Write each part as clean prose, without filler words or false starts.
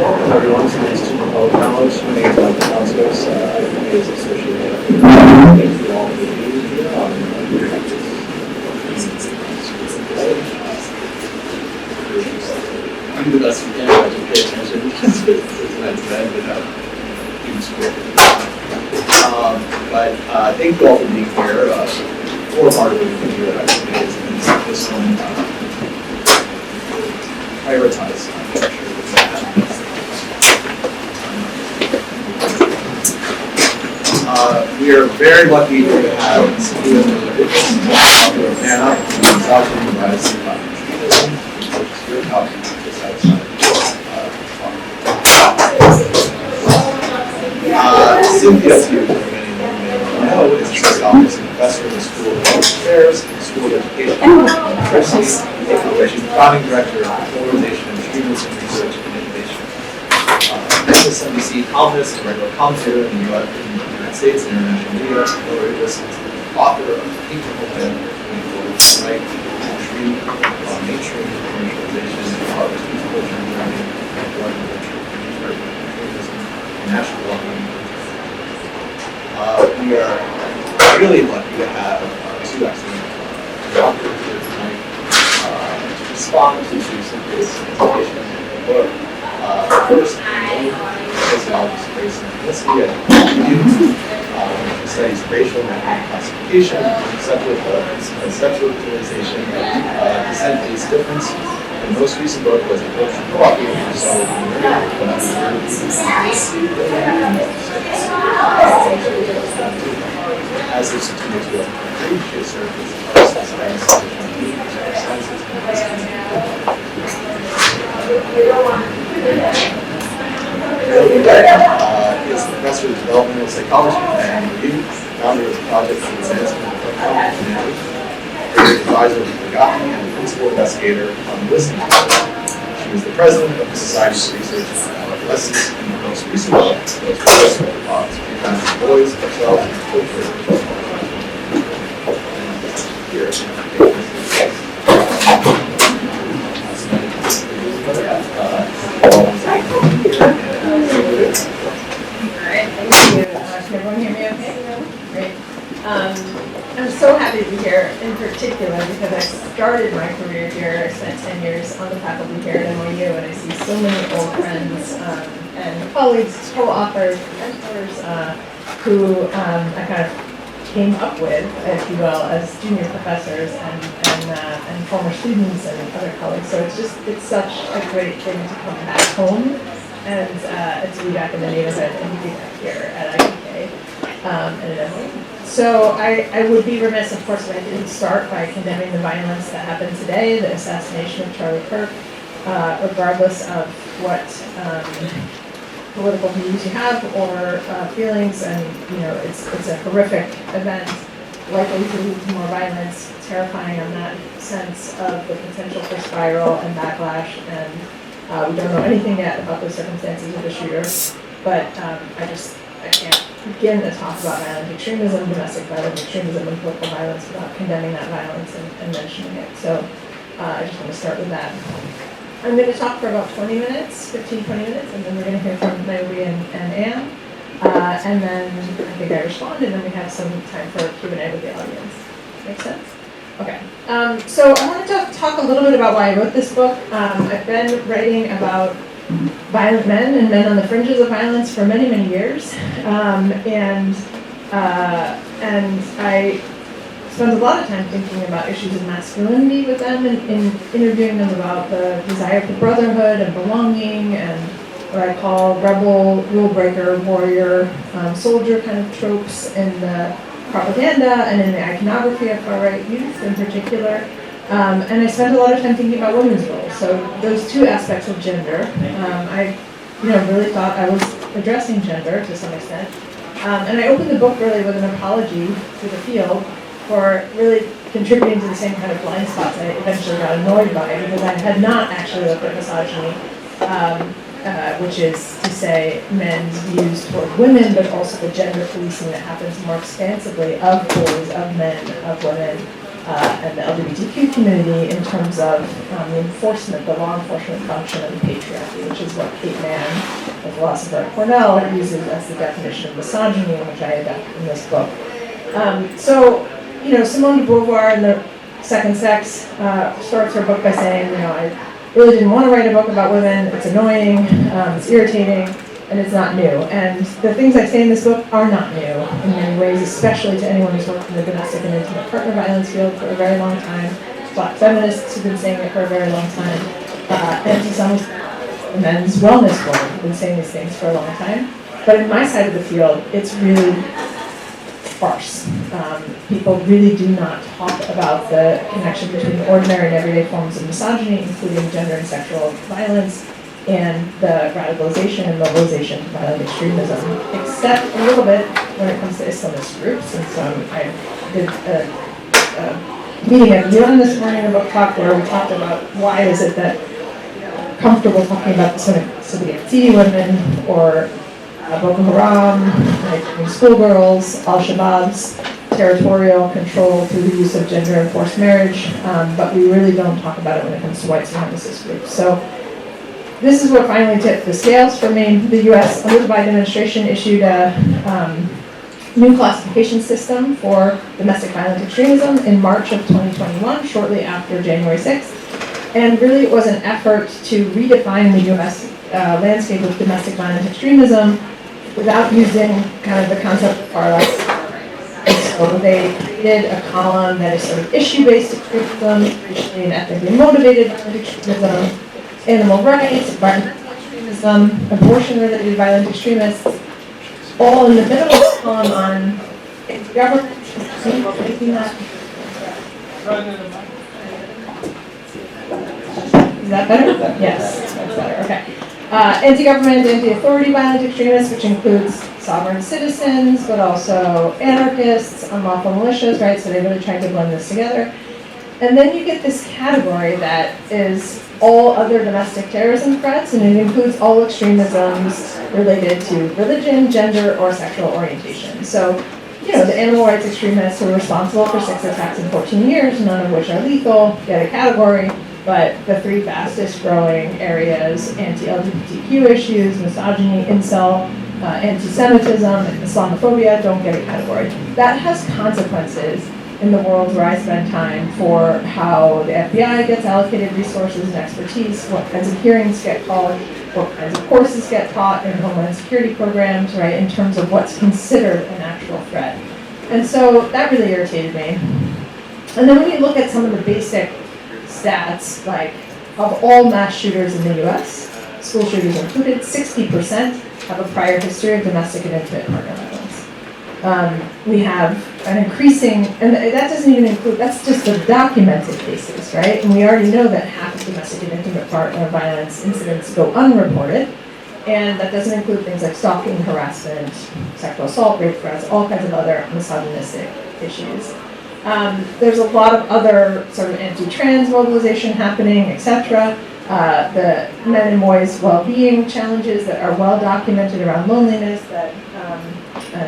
welcome everyone to the Institute of Public Knowledge. My name is Michael Consos. I'm a associate. Thank you all for being here. I'm the best we can, I just pay attention because it's tonight's event without being school. But thank you all for being here. Core part of what we can do at today is this one prioritize pressure. We are very lucky to have Cynthia Miller-Idriss, author of Misogyny, Rise of Violent Extremism, which is your copy just outside. Cynthia, as you may know, is a sociologist and professor in the School of Public Affairs and the School of Education at Princeton. She's the founding director of Polarization and Extremism Research and Innovation. MSNBC columnist and regular commentator in the United States and international media. Miller-Idriss is the author of Pink Homeland, Right, Tree, Mainstream, Commercialization, Harvest, Culture, and Learning, and National Welcome. We are really lucky to have two excellent authors here tonight to respond to Cynthia's presentation in the book. First, sociologist race and ethnicity at PERIL. She studies racial and ethnic classification, conceptualization, descent-based difference. The most recent book was a book she co-authored with as of September 2023, she has served as the artist sciences is the professor of developmental psychology and review, founder of the Project for the Advancement of Public Humanity, advisor of Misogyny, and principal investigator on the listening project. She was the president of the Society for Research on Adolescence, and the most recent book was Rise of Violent Extremism, Boys, Ourselves, and Culture. Can everyone hear me okay? Great. I'm so happy to be here in particular because I started my career here. I spent 10 years on the faculty here at NYU, and I see so many old friends and colleagues, co-authors, mentors who I kind of came up with, if you will, as junior professors and former students and other colleagues. So it's such a great thing to come back home and to be back in the neighborhood and to be back here at IPK and at NYU. So I would be remiss, of course, if I didn't start by condemning the violence that happened today, the assassination of Charlie Kirk, regardless of what political views you have or feelings. And it's a horrific event, likely to lead to more violence, terrifying on that sense of the potential for spiral and backlash. And we don't know anything yet about the circumstances of the shooter, but I can't begin to talk about violent extremism, domestic violent extremism, and political violence without condemning that violence and mentioning it. So I just want to start with that. I'm going to talk for about 20 minutes, 15, 20 minutes, and then we're going to hear from Niobe and Anne. And then I think I respond, and then we have some time for Q&A with the audience. Make sense? Okay. So I wanted to talk a little bit about why I wrote this book. I've been writing about violent men and men on the fringes of violence for many, many years. And I spend a lot of time thinking about issues of masculinity with them and in interviewing them about the desire for brotherhood and belonging and what I call rebel, rule breaker, warrior, soldier kind of tropes in the propaganda and in the iconography of far-right youth in particular. And I spent a lot of time thinking about women's roles. So those two aspects of gender, I really thought I was addressing gender to some extent. And I opened the book really with an apology to the field for really contributing to the same kind of blind spots I eventually got annoyed by, because I had not actually looked at misogyny, which is to say men's views toward women, but also the gender policing that happens more expansively of boys, of men, of women, and the LGBTQ community in terms of the law enforcement function of the patriarchy, which is what Kate Mann, the philosopher at Cornell, uses as the definition of misogyny, which I adapt in this book. Simone de Beauvoir in The Second Sex starts her book by saying, I really didn't want to write a book about women. It's annoying, it's irritating, and it's not new. And the things I say in this book are not new in many ways, especially to anyone who's worked in the domestic and intimate partner violence field for a very long time. Black feminists who've been saying it for a very long time. Anti-Semites, the men's wellness board have been saying these things for a long time. But in my side of the field, it's really farce. People really do not talk about the connection between ordinary and everyday forms of misogyny, including gender and sexual violence, and the radicalization and mobilization of violent extremism, except a little bit when it comes to Islamist groups. And so I did a meeting at UN this morning, a book talk, where we talked about why is it that comfortable talking about the Sunni women or Boko Haram, like schoolgirls, Al-Shabaab's territorial control through the use of gender-enforced marriage, but we really don't talk about it when it comes to white supremacist groups. So this is what finally tipped the scales for me. The U.S. under the Biden administration issued a new classification system for domestic violent extremism in March of 2021, shortly after January 6th. And really it was an effort to redefine the U.S. Landscape of domestic violent extremism without using kind of the concept of far left. And so they created a column that is sort of issue-based extremism, racially and ethnically motivated violent extremism, animal rights, environmental extremism, abortion-related violent extremists, all in the middle of the column on government. Making that. Is that better? Yes, that's better. Okay. Anti-government, anti-authority violent extremists, which includes sovereign citizens, but also anarchists, unlawful militias, right? So they really tried to blend this together. And then you get this category that is all other domestic terrorism threats, and it includes all extremisms related to religion, gender, or sexual orientation. So, the animal rights extremists who are responsible for 6 attacks in 14 years, none of which are lethal, get a category. But the 3 fastest growing areas, anti-LGBTQ issues, misogyny, incel, anti-Semitism, and Islamophobia, don't get a category. That has consequences in the world where I spend time for how the FBI gets allocated resources and expertise, what kinds of hearings get called, what kinds of courses get taught in Homeland Security programs, right, in terms of what's considered an actual threat. And so that really irritated me. And then when you look at some of the basic stats, like of all mass shooters in the US, school shooters included, 60% have a prior history of domestic and intimate partner violence. We have an increasing, and that doesn't even include, that's just the documented cases, right? And we already know that half of domestic and intimate partner violence incidents go unreported, and that doesn't include things like stalking, harassment, sexual assault, rape threats, all kinds of other misogynistic issues. There's a lot of other sort of anti-trans mobilization happening, etc. The men and boys' well-being challenges that are well documented around loneliness that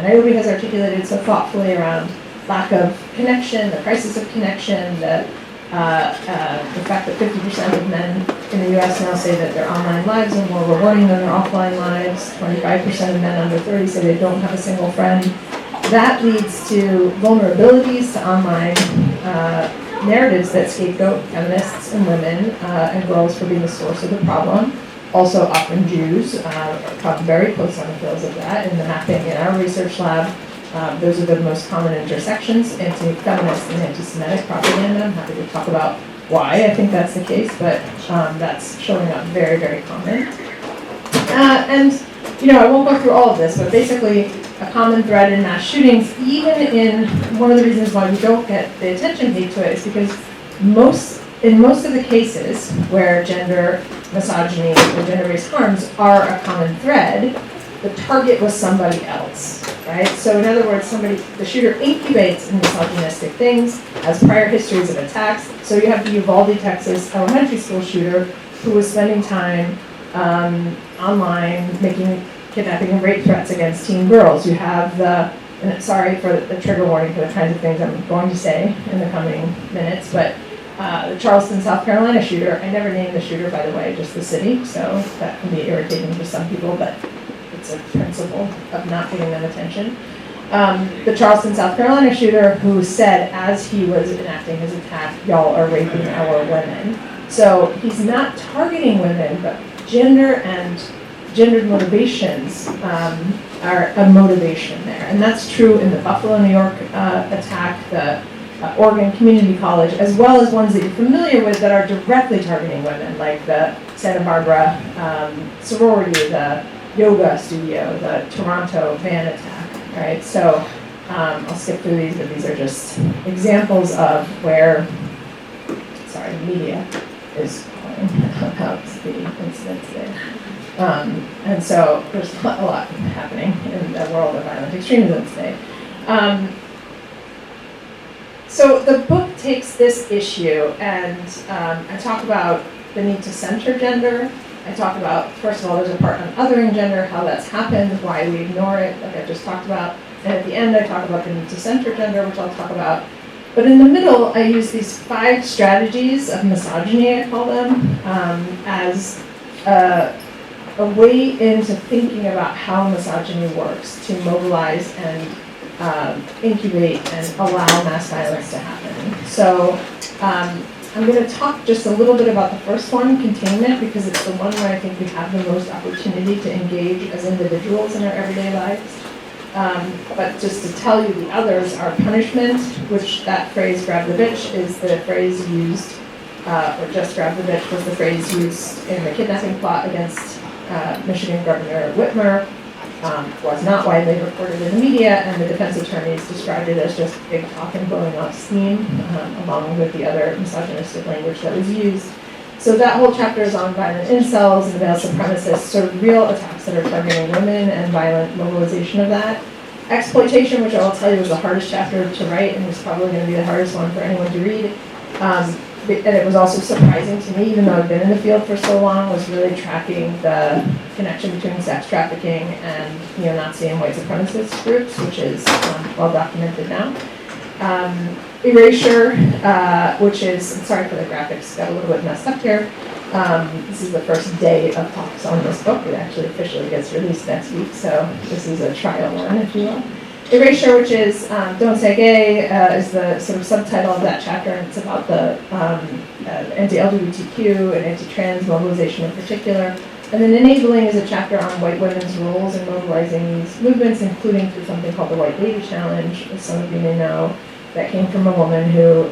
Niobe has articulated so thoughtfully around lack of connection, the crisis of connection, the fact that 50% of men in the U.S. now say that their online lives are more rewarding than their offline lives. 25% of men under 30 say they don't have a single friend. That leads to vulnerabilities to online narratives that scapegoat feminists and women and girls for being the source of the problem. Also, often Jews come very close on the heels of that. In the mapping in our research lab, those are the most common intersections, anti-feminist and anti-Semitic propaganda. I'm happy to talk about why I think that's the case, but that's showing up very, very common. And I won't go through all of this, but basically, a common thread in mass shootings, even in one of the reasons why we don't get the attention paid to it is because in most of the cases where gender, misogyny, or gender-based harms are a common thread, the target was somebody else, right? So in other words, the shooter incubates in misogynistic things, has prior histories of attacks. So you have the Uvalde, Texas elementary school shooter who was spending time online making kidnapping and rape threats against teen girls. You have the and sorry for the trigger warning for the kinds of things I'm going to say in the coming minutes, but the Charleston, South Carolina shooter, I never named the shooter, by the way, just the city, so that can be irritating to some people, but it's a principle of not giving them attention. The Charleston, South Carolina shooter who said as he was enacting his attack, y'all are raping our women. So he's not targeting women, but gender and gendered motivations are a motivation there. And that's true in the Buffalo, New York attack, the Oregon Community College, as well as ones that you're familiar with that are directly targeting women, like the Santa Barbara sorority, the yoga studio, the Toronto van attack, right? So I'll skip through these, but these are just examples of where, sorry, media is calling about the incidents there. And so there's a lot happening in the world of violent extremism today. So the book takes this issue and I talk about the need to center gender. I talk about, first of all, there's a part on othering gender, how that's happened, why we ignore it, like I just talked about. And at the end, I talk about the need to center gender, which I'll talk about. But in the middle, I use these 5 strategies of misogyny, I call them, as a way into thinking about how misogyny works to mobilize and incubate and allow mass violence to happen. So I'm going to talk just a little bit about the first one, containment, because it's the one where I think we have the most opportunity to engage as individuals in our everyday lives. But just to tell you, the others are punishment, which that phrase, grab the bitch, is the phrase used, or just grab the bitch was the phrase used in the kidnapping plot against Michigan Governor Whitmer. Was not widely reported in the media, and the defense attorneys described it as just big talk and blowing off steam, along with the other misogynistic language that was used. So that whole chapter is on violent incels and male supremacists, sort of real attacks that are targeting women and violent mobilization of that. Exploitation, which I will tell you was the hardest chapter to write and was probably going to be the hardest one for anyone to read. And it was also surprising to me, even though I've been in the field for so long, was really tracking the connection between sex trafficking and neo-Nazi and white supremacist groups, which is well documented now. Erasure, which is, I'm sorry for the graphics, got a little bit messed up here. This is the first day of talks on this book. It actually officially gets released next week, so this is a trial run, if you will. Erasure, which is Don't Say Gay, is the sort of subtitle of that chapter, and it's about the anti-LGBTQ and anti-trans mobilization in particular. And then Enabling is a chapter on white women's roles in mobilizing these movements, including through something called the White Baby Challenge, as some of you may know, that came from a woman who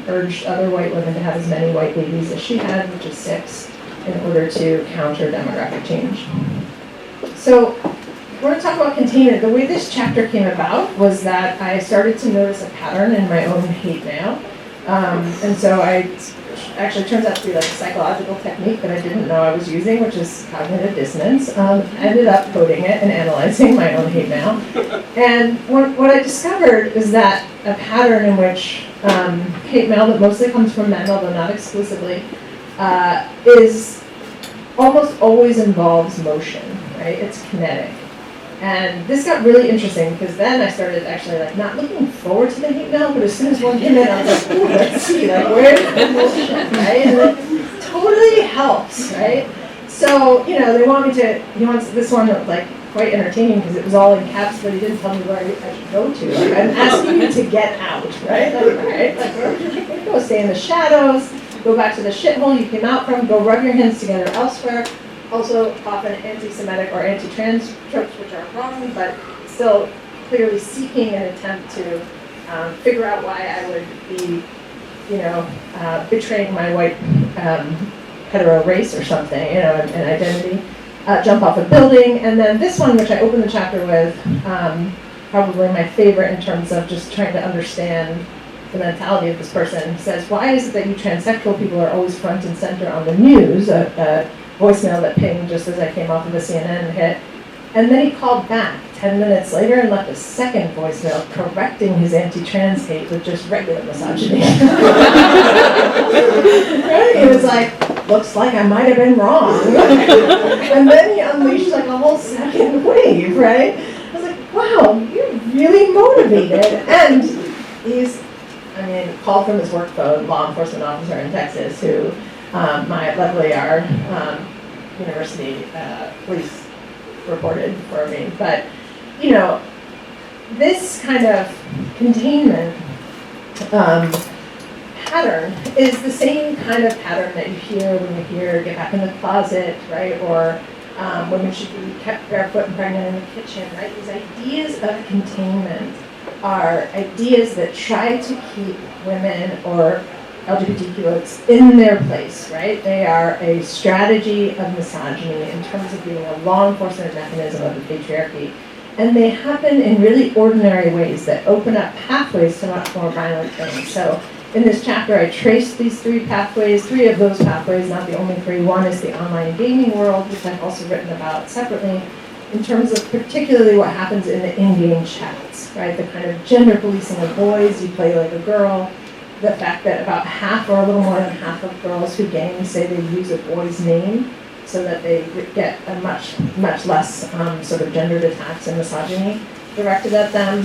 urged other white women to have as many white babies as she had, which is 6, in order to counter demographic change. So we're going to talk about containment. The way this chapter came about was that I started to notice a pattern in my own hate mail. And so actually turns out to be like a psychological technique that I didn't know I was using, which is cognitive dissonance. I ended up coding it and analyzing my own hate mail. And what I discovered is that a pattern in which hate mail that mostly comes from men, although not exclusively, is almost always involves motion, right? It's kinetic. And this got really interesting because then I started actually not looking forward to the hate mail, but as soon as one came in, I was like, ooh, let's see, where's the motion, right? And it totally helps, right? So, they want me to, this one quite entertaining because it was all in caps, but he didn't tell me where I should go to. I'm asking you to get out, right? All right, where would you think to go? Stay in the shadows, go back to the shithole you came out from, go rub your hands together elsewhere. Also often anti-Semitic or anti-trans tropes, which are wrong, but still clearly seeking an attempt to figure out why I would be, betraying my white hetero race or something, an identity. Jump off a building, and then this one, which I opened the chapter with, probably my favorite in terms of just trying to understand the mentality of this person. He says, why is it that you transsexual people are always front and center on the news? Voicemail that pinged just as I came off of a CNN hit. And then he called back 10 minutes later and left a second voicemail correcting his anti-trans hate with just regular misogyny. Right? He was like, looks like I might have been wrong. And then he unleashed a whole second wave, right? I was like, wow, you're really motivated. And he's, called from his work phone, law enforcement officer in Texas, who luckily our university police reported for me. But, this kind of containment pattern is the same kind of pattern that you hear when you hear get back in the closet, right? Or women should be kept barefoot and pregnant in the kitchen, right? These ideas of containment are ideas that try to keep women or LGBTQ folks in their place, right? They are a strategy of misogyny in terms of being a law enforcement mechanism of the patriarchy. And they happen in really ordinary ways that open up pathways to much more violent things. So in this chapter, I traced these three pathways, three of those pathways, not the only three. One is the online gaming world, which I've also written about separately, in terms of particularly what happens in the in-game chats, right? The kind of gender policing of boys, you play like a girl. The fact that about half or a little more than half of girls who game say they use a boy's name so that they get a much less sort of gendered attacks and misogyny directed at them.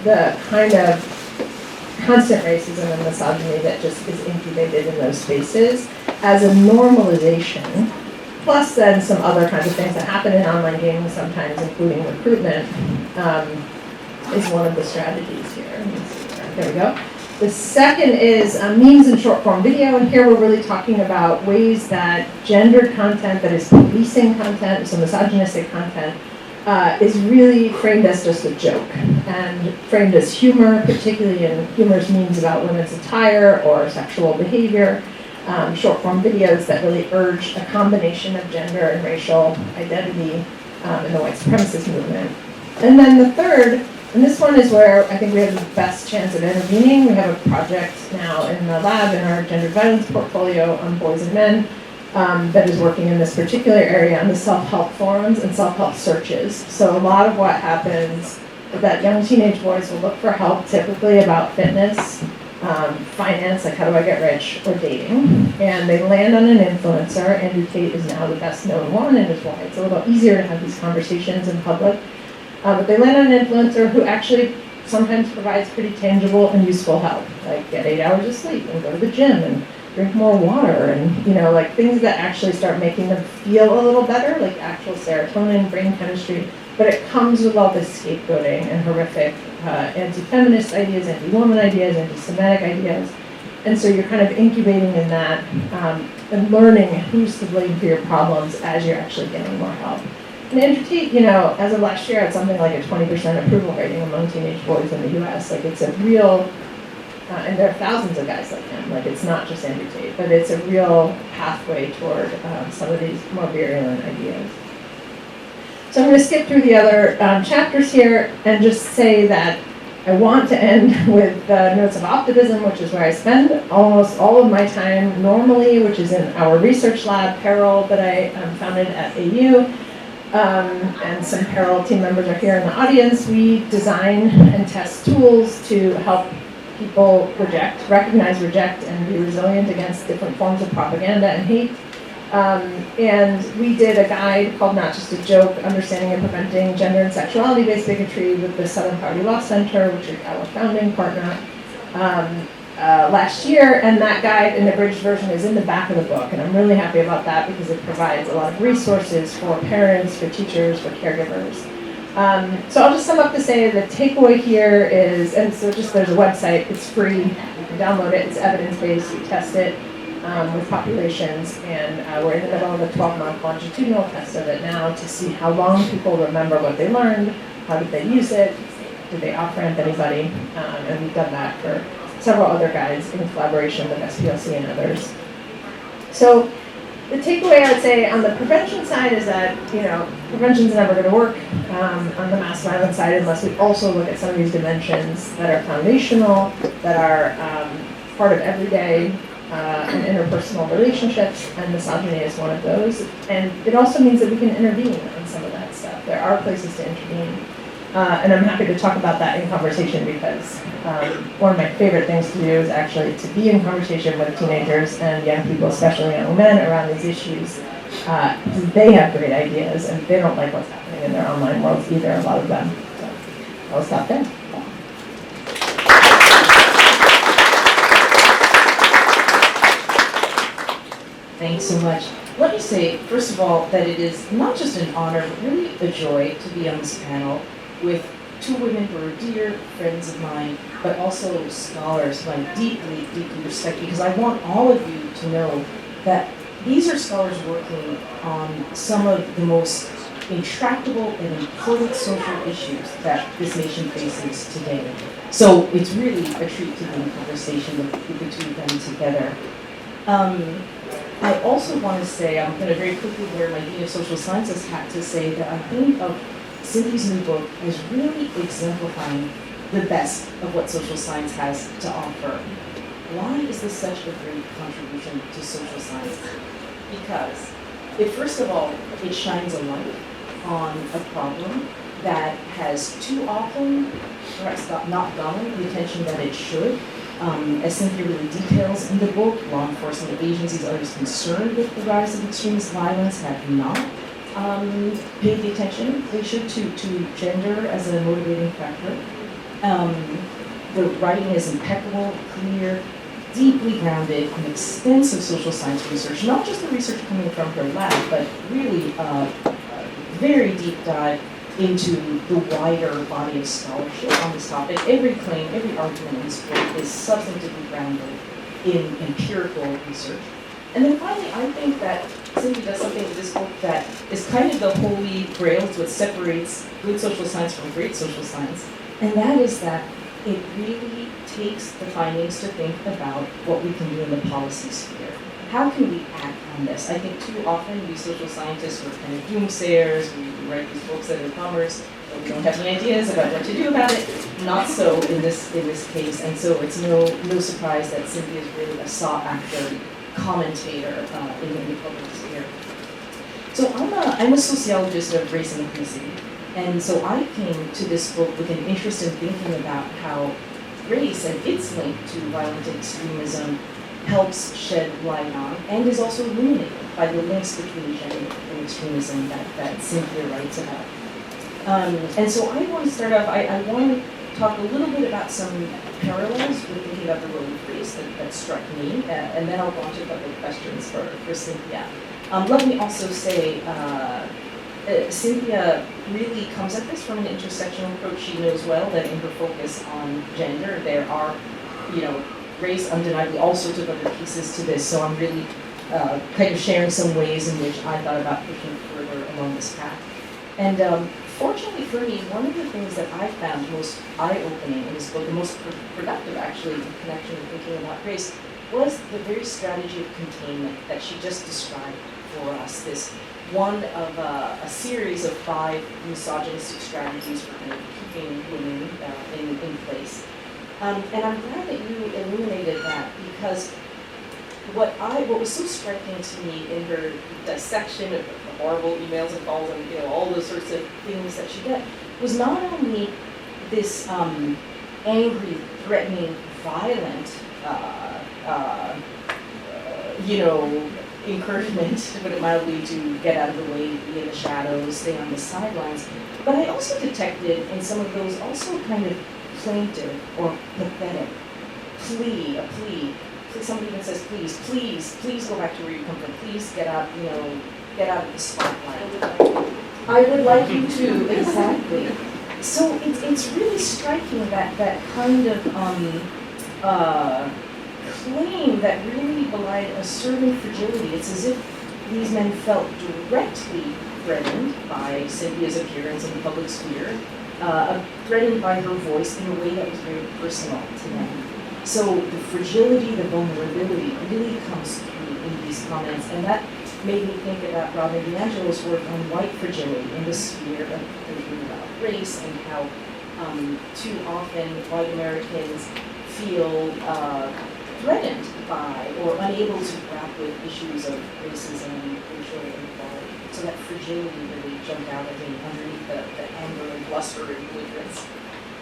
The kind of constant racism and misogyny that just is incubated in those spaces as a normalization, plus then some other kinds of things that happen in online gaming sometimes, including recruitment, is one of the strategies here. There we go. The second is memes and short-form video, and here we're really talking about ways that gendered content that is policing content, so misogynistic content, is really framed as just a joke, and framed as humor, particularly in humorous memes about women's attire or sexual behavior, short-form videos that really urge a combination of gender and racial identity in the white supremacist movement. And then the third, and this one is where I think we have the best chance of intervening. We have a project now in the lab in our gendered violence portfolio on boys and men that is working in this particular area on the self-help forums and self-help searches. So a lot of what happens is that young teenage boys will look for help, typically about fitness, finance, like how do I get rich, or dating. And they land on an influencer. Andrew Tate is now the best known one, and is why it's a little easier to have these conversations in public. But they land on an influencer who actually sometimes provides pretty tangible and useful help, like get 8 hours of sleep and go to the gym and drink more water, and like things that actually start making them feel a little better, like actual serotonin, brain chemistry. But it comes with all this scapegoating and horrific anti-feminist ideas, anti-woman ideas, anti-Semitic ideas. And so you're kind of incubating in that and learning who's to blame for your problems as you're actually getting more help. And Andrew Tate, as of last year, had something like a 20% approval rating among teenage boys in the US. Like it's a real, and there are thousands of guys like him. Like it's not just Andrew Tate, but it's a real pathway toward some of these more virulent ideas. So I'm going to skip through the other chapters here and just say that I want to end with notes of optimism, which is where I spend almost all of my time normally, which is in our research lab, PERIL, that I founded at AU. And some PERIL team members are here in the audience. We design and test tools to help people recognize, reject, and be resilient against different forms of propaganda and hate. And we did a guide called Not Just a Joke, Understanding and Preventing Gender and Sexuality-Based Bigotry with the Southern Poverty Law Center, which is our founding partner, last year. And that guide, an abridged version, is in the back of the book. And I'm really happy about that because it provides a lot of resources for parents, for teachers, for caregivers. So I'll just sum up to say the takeaway here is, and so just there's a website, it's free, you can download it, it's evidence-based, we test it with populations, and we're in the middle of a 12-month longitudinal test of it now to see how long people remember what they learned, how did they use it, did they off-ramp anybody, and we've done that for several other guides in collaboration with SPLC and others. So the takeaway I would say on the prevention side is that, prevention is never going to work on the mass violence side unless we also look at some of these dimensions that are foundational, that are part of everyday and interpersonal relationships, and misogyny is one of those. And it also means that we can intervene on some of that stuff. There are places to intervene. And I'm happy to talk about that in conversation because one of my favorite things to do is actually to be in conversation with teenagers and young people, especially young men, around these issues. They have great ideas and they don't like what's happening in their online worlds either, a lot of them. So I'll stop there. Thanks so much. Let me say, first of all, that it is not just an honor, but really a joy to be on this panel with two women who are dear friends of mine, but also scholars who I deeply, deeply respect, because I want all of you to know that these are scholars working on some of the most intractable and important social issues that this nation faces today. So it's really a treat to be in conversation with the two of them together. I also want to say, I'm going to very quickly wear my Dean of Social Sciences hat to say that I think of Cynthia's new book as really exemplifying the best of what social science has to offer. Why is this such a great contribution to social science? Because first of all, it shines a light on a problem that has too often perhaps not gotten the attention that it should. As Cynthia really details in the book, law enforcement agencies, others concerned with the rise of extremist violence have not paid the attention they should to gender as a motivating factor. The writing is impeccable, clear, deeply grounded in extensive social science research, not just the research coming from her lab, but really a very deep dive into the wider body of scholarship on this topic. Every claim, every argument in this book is substantively grounded in empirical research. And then finally, I think that Cynthia does something with this book that is kind of the holy grail. It's what separates good social science from great social science. And that is that it really takes the findings to think about what we can do in the policy sphere. How can we act on this? I think too often we social scientists, we're kind of doomsayers, we write these books that are bummers, but we don't have any ideas about what to do about it. Not so in this case, and so it's no surprise that Cynthia is really a sought-after commentator in the public sphere. So I'm a sociologist of race and ethnicity, and so I came to this book with an interest in thinking about how race and its link to violent extremism helps shed light on, and is also illuminated by the links between gender and extremism that Cynthia writes about. And so I want to start off, I want to talk a little bit about some parallels with thinking about the role of race that struck me, and then I'll go on to a couple of questions for Cynthia. Let me also say, Cynthia really comes at this from an intersectional approach. She knows well that in her focus on gender, there are, race, undeniably, all sorts of other pieces to this. So I'm really kind of sharing some ways in which I thought about pushing further along this path. And fortunately for me, one of the things that I found most eye-opening in this book, and most productive actually in connection with thinking about race, was the very strategy of containment that she just described for us. This one of a series of 5 misogynistic strategies for kind of keeping women in place. And I'm glad that you illuminated that, because what was so striking to me in her dissection of the horrible emails and calls and all those sorts of things that she did was not only this angry, threatening, violent, encouragement, to put it mildly, to get out of the way, be in the shadows, stay on the sidelines, but I also detected in some of those also kind of plaintive or pathetic plea. Somebody even says, please go back to where you come from. Please get out, get out of the spotlight. I would like you to, exactly. So it's really striking that kind of claim that really belied a certain fragility. It's as if these men felt directly threatened by Cynthia's appearance in the public sphere, threatened by her voice in a way that was very personal to them. So the fragility, the vulnerability really comes through in these comments, and that made me think about Robin DiAngelo's work on white fragility in the sphere of thinking about race, and how too often white Americans feel threatened by or unable to grapple with issues of racism and racial inequality. So that fragility really jumped out at me underneath the anger and bluster and belligerence.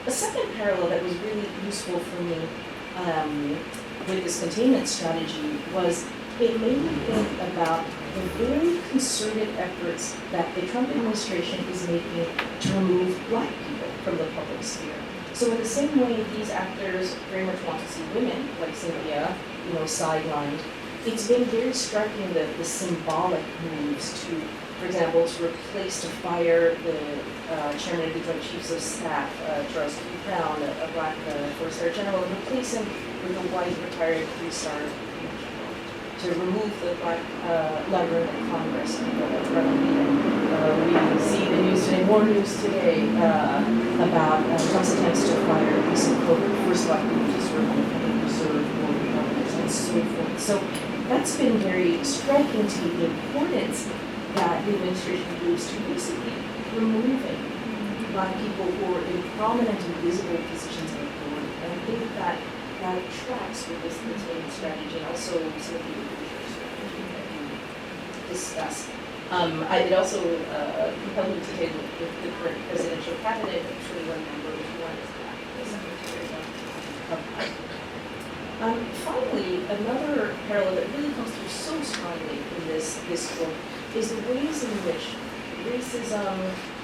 A second parallel that was really useful for me with this containment strategy was it made me think about the very concerted efforts that the Trump administration is making to remove black people from the public sphere. So in the same way these actors very much want to see women, like Cynthia, sidelined, it's been very striking the symbolic moves to, for example, to replace, to fire the chairman of the Joint Chiefs of Staff, Charles T. Brown, a black four-star general, and replace him with a white retired three-star to remove the black librarian of Congress. We see the news today, more news today about Trump's attempts to fire Lisa Cook, first black woman to serve on the Reserve Board of Governors, and so forth. So that's been very striking to me, the importance that the administration gives to basically removing black people who are in prominent and visible positions of authority. And I think that tracks with this main strategy, and also some of the issues that you discussed. It also compelled me to take with the current presidential cabinet, actually one member, one is black, the secretary of finally, another parallel that really comes through so strongly in this book is the ways in which racism,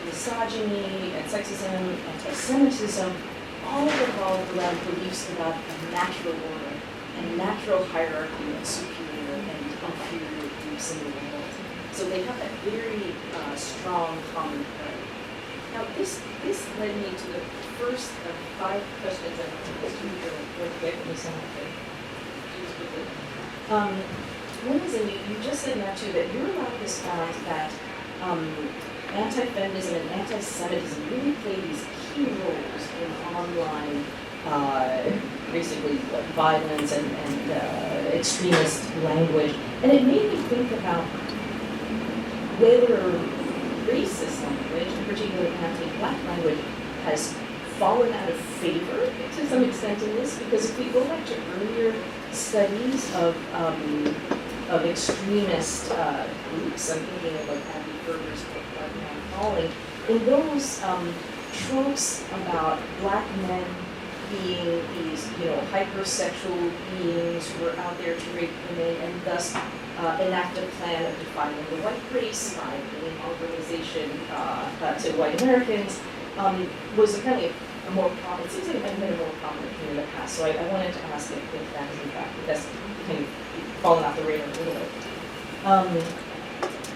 misogyny, and sexism, anti-Semitism all revolve around beliefs about a natural order and natural hierarchy of superior and inferior groups in the world. So they have that very strong common thread. Now this led me to the first of 5 questions that I'm going to get from this one is that you just said now too that your lab has found that anti-feminism and anti-Semitism really play these key roles in online, basically violence and extremist language. And it made me think about whether racist language, in particular anti-black language, has fallen out of favor to some extent in this, because if we go back to earlier studies of extremist groups, I'm thinking of like Abby Berger's book, Black Man Falling, in those tropes about black men being these, hypersexual beings who are out there to rape women and thus enact a plan of defining the white race by bringing organization to white Americans, was apparently a more prominent, seems like it might have been a more prominent thing in the past. So I wanted to ask if that is in fact, that's kind of fallen off the radar a little bit.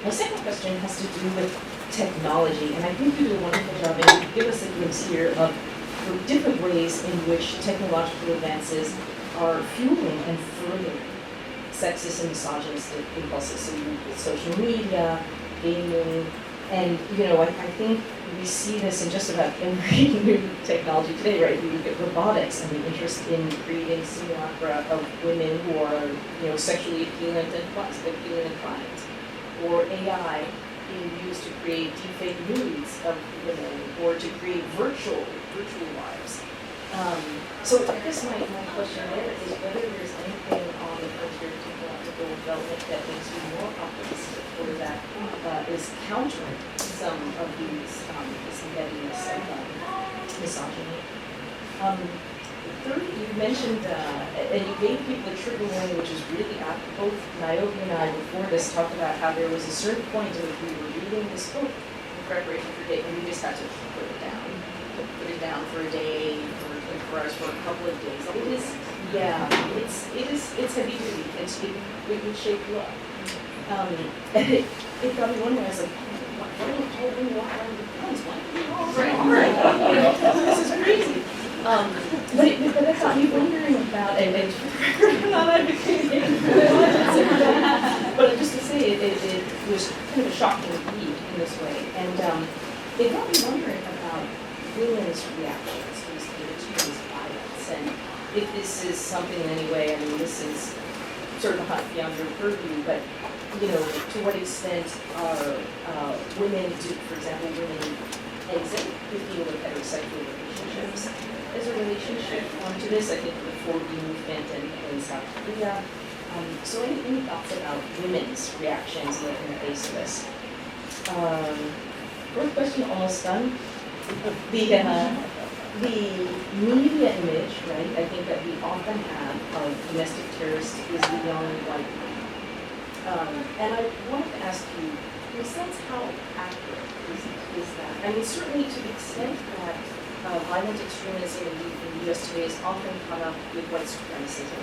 My second question has to do with technology, and I think you do a wonderful job, and you give us a glimpse here of the different ways in which technological advances are fueling and furthering sexist and misogynistic impulses. So with social media, gaming, and I think we see this in just about every new technology today, right? We look at robotics and the interest in creating simulacra of women who are, sexually appealing and clients, or AI being used to create deepfake nudes of women, or to create virtual lives. So I guess my question there is whether there's anything on the frontier of technological development that makes you more optimistic, or that is countering some of these this embeddedness of misogyny. Third, you mentioned, and you gave people the trigger warning, which is really apt. Both Niobe and I, before this, talked about how there was a certain point in which we were reading this book in preparation for date, and we just had to put it down. Put it down for a day, for 24 hours, for a couple of days. It is, it's heavy duty. It would shake you up. And it got me wondering, I was like, why do you walk around with guns? Why do you walk around? This is crazy. But it got me wondering about, and I'm not advocating for violence, but just to say it was kind of a shocking read in this way. And it got me wondering about women's reactions to this violence, and if this is something in any way, this is sort of beyond your purview, but to what extent are women, for example, women exit the field of heterosexual relationships as a relationship to this? I think the 4B movement in South Korea. So any thoughts about women's reactions in the face of this? Fourth question, almost done. The media image, right, I think that we often have of domestic terrorists is the young white And I wanted to ask you, in a sense, how accurate is that? I mean, certainly to the extent that violent extremism in the U.S. today is often caught up with white supremacism,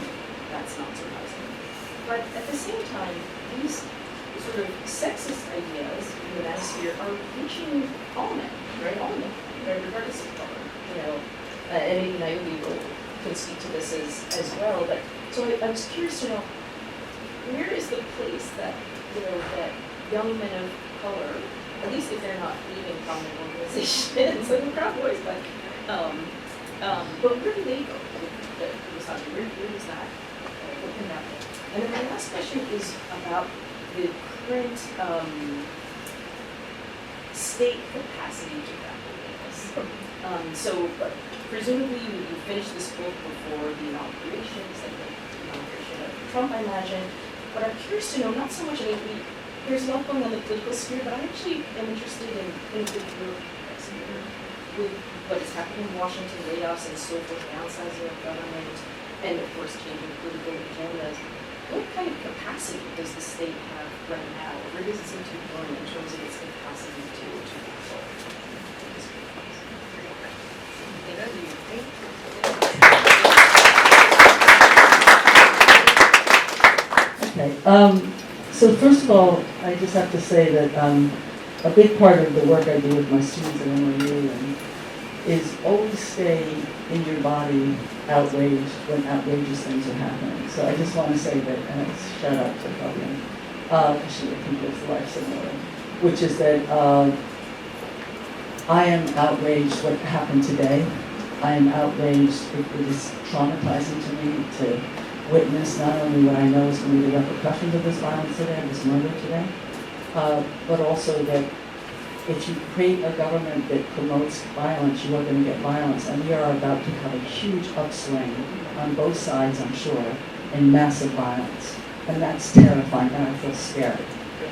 that's not surprising. But at the same time, these sort of sexist ideas in the manosphere are reaching all men, right? All men, right? Regardless of color, you know. And maybe Niobe can speak to this as well. But so I was curious to know, where is the place that, you know, that young men of color, at least if they're not leaving prominent organizations like the Proud Boys, but where do they go with the misogyny? Where does that, what can that be? And then my last question is about the current state capacity to grapple with this. So presumably you finished this book before the inaugurations, like the inauguration of Trump, I imagine. But I'm curious to know, not so much, I mean, there's a lot going on in the political sphere, but I actually am interested in the real sphere with what is happening in Washington, layoffs and so forth, downsizing of government, and of course changing political agendas. What kind of capacity does the state have right now? Where does it seem to be going in terms of its capacity to control this crisis? Okay. So first of all, I just have to say that a big part of the work I do with my students at NYU is always stay in your body outraged when outrageous things are happening. So I just want to say that, and it's shout out to Fabian, she I think lives the life similar, which is that I am outraged what happened today. I am outraged. It is traumatizing to me to witness not only what I know is going to be the repercussions of this violence today, this murder today, but also that if you create a government that promotes violence, you are going to get violence. And we are about to have a huge upswing on both sides, I'm sure, in massive violence. And that's terrifying, and I feel scared.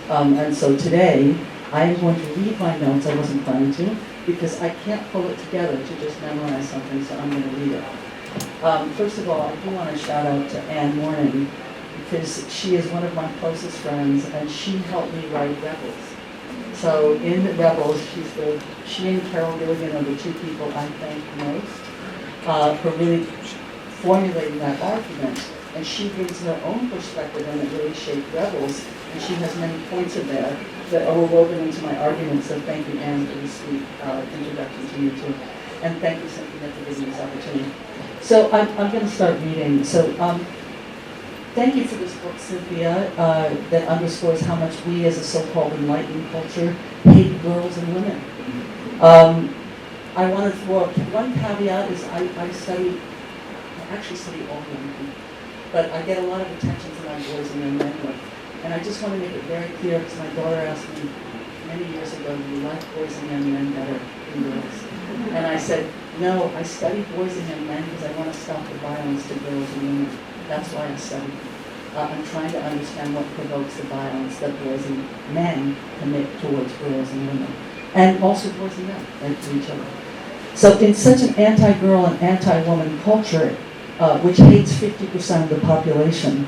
And so today, I am going to read my notes. I wasn't planning to, because I can't pull it together to just memorize something, so I'm going to read it. First of all, I do want to shout out to Anne Morning, because she is one of my closest friends, and she helped me write Rebels. So in Rebels, she and Carol Gilligan are the two people I thank most for really formulating that argument. And she brings her own perspective, and it really shaped Rebels. And she has many points in there that are woven into my argument. So thank you, Anne, for the sweet introduction to you too. And thank you, Cynthia, for giving me this opportunity. So I'm going to start reading. So thank you for this book, Cynthia, that underscores how much we as a so-called enlightened culture hate girls and women. I want to throw up one caveat is I actually study all young people, but I get a lot of attention from my boys and young men work. And I just want to make it very clear, because my daughter asked me many years ago, do you like boys and young men better than girls? And I said, no, I study boys and young men because I want to stop the violence to girls and women. That's why I study. I'm trying to understand what provokes the violence that boys and men commit towards girls and women. And also boys and men, and to each other. So in such an anti-girl and anti-woman culture, which hates 50% of the population,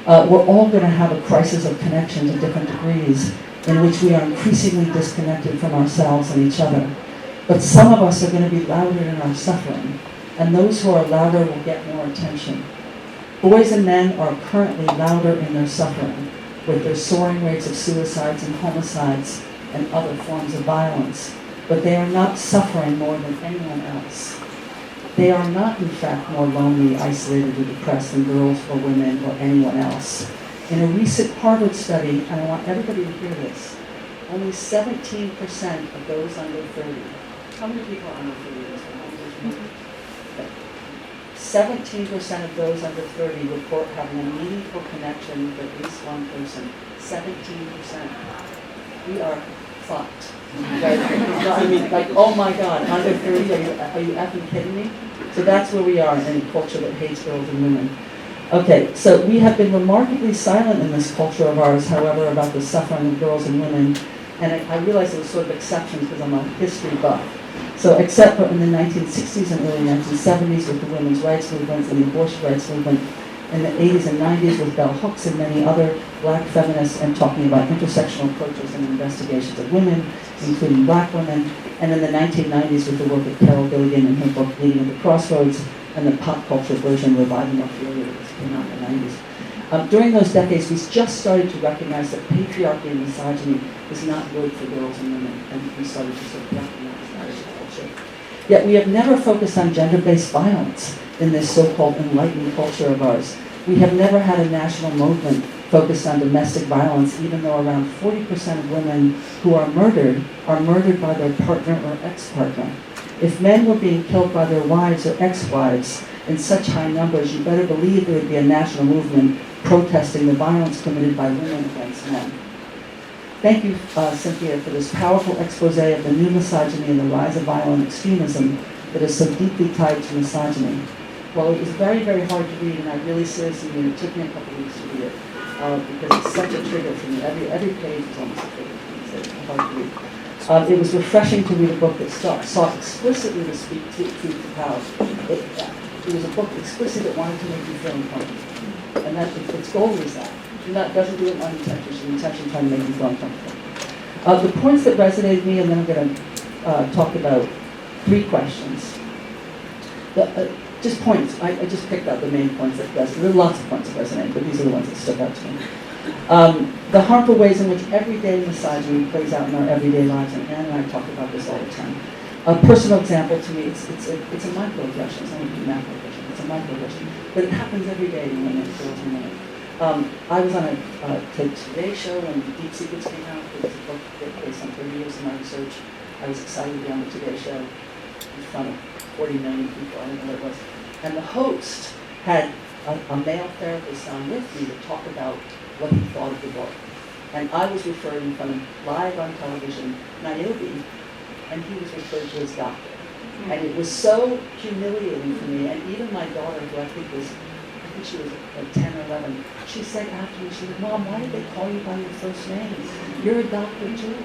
we're all going to have a crisis of connection to different degrees in which we are increasingly disconnected from ourselves and each other. But some of us are going to be louder in our suffering, and those who are louder will get more attention. Boys and men are currently louder in their suffering, with their soaring rates of suicides and homicides and other forms of violence, but they are not suffering more than anyone else. They are not, in fact, more lonely, isolated, or depressed than girls or women or anyone else. In a recent Harvard study, and I want everybody to hear this, only 17% of those under 30. How many people are under 30? 17% of those under 30 report having a meaningful connection with at least one person. 17%. We are fucked. Right? I mean, like, oh my God, under 30, are you effing kidding me? So that's where we are in a culture that hates girls and women. Okay, so we have been remarkably silent in this culture of ours, however, about the suffering of girls and women. And I realize there was sort of exceptions because I'm a history buff. So except for in the 1960s and early 1970s with the women's rights movement and the abortion rights movement, in the 80s and 90s with Bell Hooks and many other black feminists, and talking about intersectional approaches and investigations of women, including black women, and in the 1990s with the work of Carol Gilligan in her book Leading at the Crossroads, and the pop culture version Reviving Ophelia that came out in the 90s. During those decades, we just started to recognize that patriarchy and misogyny is not good for girls and women, and we started to sort of recognize that as a culture. Yet we have never focused on gender-based violence in this so-called enlightened culture of ours. We have never had a national movement focused on domestic violence, even though around 40% of women who are murdered by their partner or ex-partner. If men were being killed by their wives or ex-wives in such high numbers, you better believe there would be a national movement protesting the violence committed by women against men. Thank you, Cynthia, for this powerful expose of the new misogyny and the rise of violent extremism that is so deeply tied to misogyny. Well, it was very, very hard to read, and I really seriously mean it took me a couple of weeks to read it, because it's such a trigger for me. Every page is almost a trigger for me, so it's hard to read. It was refreshing to read a book that sought explicitly to speak truth to power. It was a book explicitly that wanted to make you feel uncomfortable. And that its goal is that. Doesn't do it unintentionally, it's intentionally trying to make you feel uncomfortable. The points that resonated with me, and then I'm going to talk about 3 questions. Just points. I just picked out the main points that resonated. There are lots of points that resonate, but these are the ones that stuck out to me. The harmful ways in which everyday misogyny plays out in our everyday lives, and Anne and I talk about this all the time. A personal example to me, it's a microaggression. It's not a macroaggression. It's a microaggression, but it happens every day in women, girls and women. I was on a Today show when Deep Secrets came out. It was a book that based on 30 years of my research. I was excited to be on the Today show in front of 40 million people. I don't know what it was. And the host had a male therapist on with me to talk about what he thought of the book. And I was referred in front of live on television, Niobe, and he was referred to as doctor. And it was so humiliating for me. And even my daughter, who I think she was like 10 or 11, she said after me, she said, "Mom, why did they call you by your first name? You're a doctor too."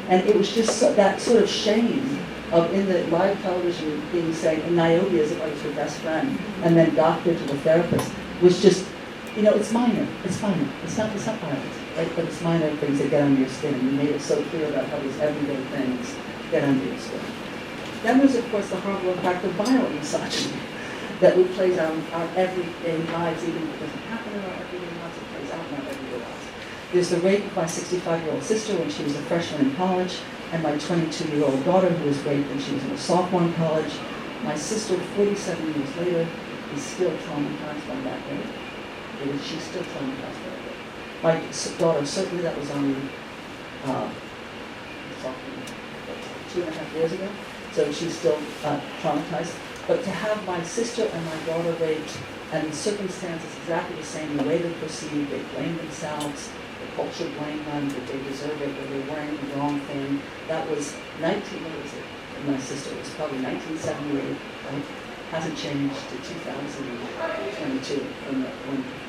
And it was just that sort of shame of in the live television being saying, and Niobe as if I was her best friend, and then doctor to the therapist, was just, it's minor. It's minor. It's not violence, right? But it's minor things that get under your skin. And you made it so clear about how these everyday things get under your skin. Then there's, of course, the harmful impact of violent misogyny that plays out in our everyday lives, even if it doesn't happen in our everyday lives, it plays out in our everyday lives. There's the rape of my 65-year-old sister when she was a freshman in college, and my 22-year-old daughter who was raped when she was a sophomore in college. My sister, 47 years later, is still traumatized by that rape. She's still traumatized by that rape. My daughter, certainly that was only 2.5 years ago, so she's still traumatized. But to have my sister and my daughter raped, and the circumstances exactly the same, the way they perceive, they blame themselves, the culture blamed them, that they deserve it, that they're wearing the wrong thing. That was my sister, it was probably 1978, right? Hasn't changed to 2022 when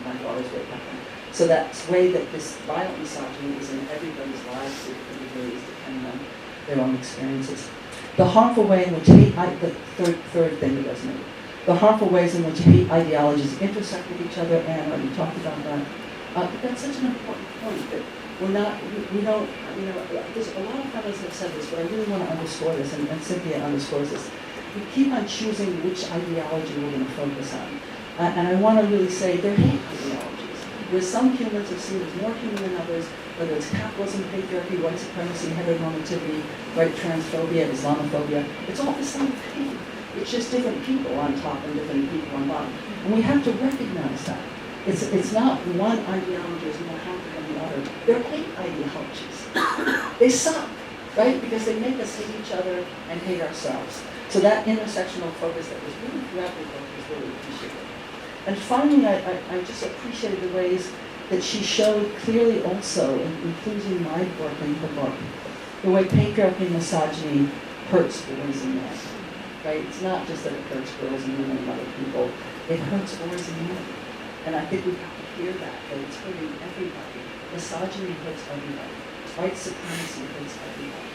my daughter's rape happened. So that's the way that this violent misogyny is in everybody's lives in different ways, depending on their own experiences. The harmful way in which the third thing that resonated. The harmful ways in which hate ideologies intersect with each other, and we talked about that. But that's such an important point that we don't, there's a lot of feminists have said this, but I really want to underscore this, and Cynthia underscores this. We keep on choosing which ideology we're going to focus on. And I want to really say they're hate ideologies, where some humans are seen as more human than others, whether it's capitalism, patriarchy, white supremacy, heteronormativity, right, transphobia, Islamophobia. It's all the same thing. It's just different people on top and different people on bottom. And we have to recognize that. It's not one ideology is more harmful than the other. They're hate ideologies. They suck, right? Because they make us hate each other and hate ourselves. So that intersectional focus that was really throughout the book was really appreciated. And finally, I just appreciated the ways that she showed clearly also, including my work in her book, the way patriarchy and misogyny hurts boys and men. Right? It's not just that it hurts girls and women and other people. It hurts boys and men. And I think we have to hear that it's hurting everybody. Misogyny hurts everybody. White supremacy hurts everybody.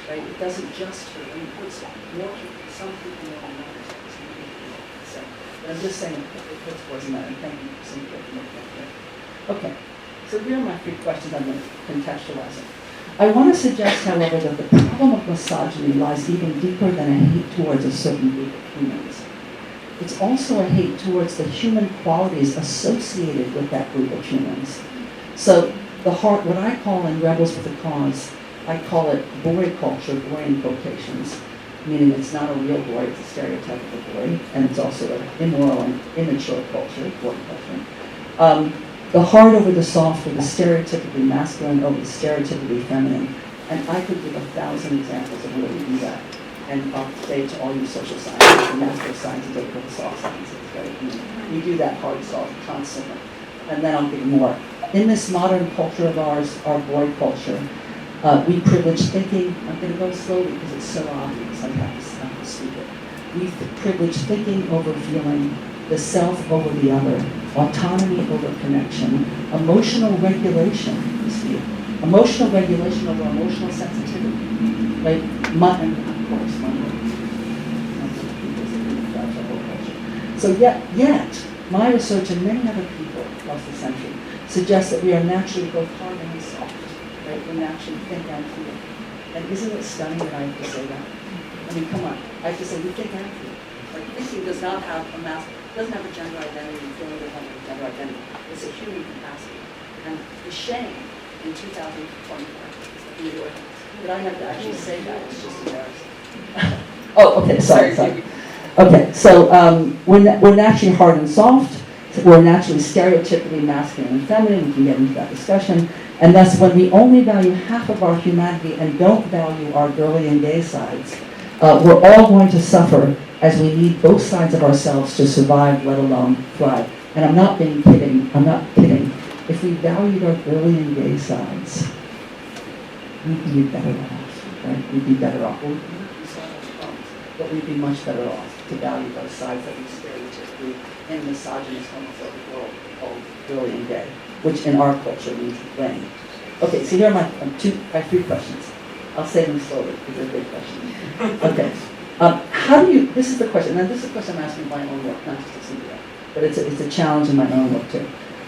Right? It doesn't just hurt. It hurts more people, some people more than others. So I'm just saying it puts words in that, and thank you, Cynthia, for making that clear. Okay, so here are my 3 questions I'm going to contextualize it. I want to suggest, however, that the problem of misogyny lies even deeper than a hate towards a certain group of humans. It's also a hate towards the human qualities associated with that group of humans. So the heart, what I call in Rebels with a Cause, I call it boy culture, boy in quotations, meaning it's not a real boy, it's a stereotype of a boy, and it's also an immoral and immature culture, boy culture. The hard over the soft, or the stereotypically masculine over the stereotypically feminine. And I could give 1,000 examples of where we do that. And I'll say to all you social scientists, the master scientists over the soft sciences, right? We do that hard soft constantly. And then I'll give more. In this modern culture of ours, our boy culture, we privilege thinking. I'm going to go slowly because it's so obvious. I have to speak it. We privilege thinking over feeling, the self over the other, autonomy over connection, emotional regulation, you see, emotional regulation over emotional sensitivity, right? And of course, so yet, my research and many other people across the century suggest that we are naturally both hard and soft, right? We naturally think and feel. And isn't it stunning that I have to say that? I mean, come on, I have to say we think and feel. Like thinking does not have a doesn't have a gender identity, and feeling doesn't have a gender identity. It's a human capacity. And the shame in 2024 that I have to actually say that is just embarrassing. Oh, okay, sorry. Okay, so we're naturally hard and soft. We're naturally stereotypically masculine and feminine. We can get into that discussion. And thus, when we only value half of our humanity and don't value our girly and gay sides, we're all going to suffer as we need both sides of ourselves to survive, let alone thrive. And I'm not kidding. If we valued our girly and gay sides, we'd be better off, right? We'd be better off. We'd be solving problems, but we'd be much better off to value those sides that we stereotypically in misogynist homophobic world called girly and gay, which in our culture means lame. Okay, so here are my 3 questions. I'll say them slowly because they're big questions. Okay. How do you, this is the question, and this is a question I'm asking in my own work, not just to Cynthia, but it's a challenge in my own work too.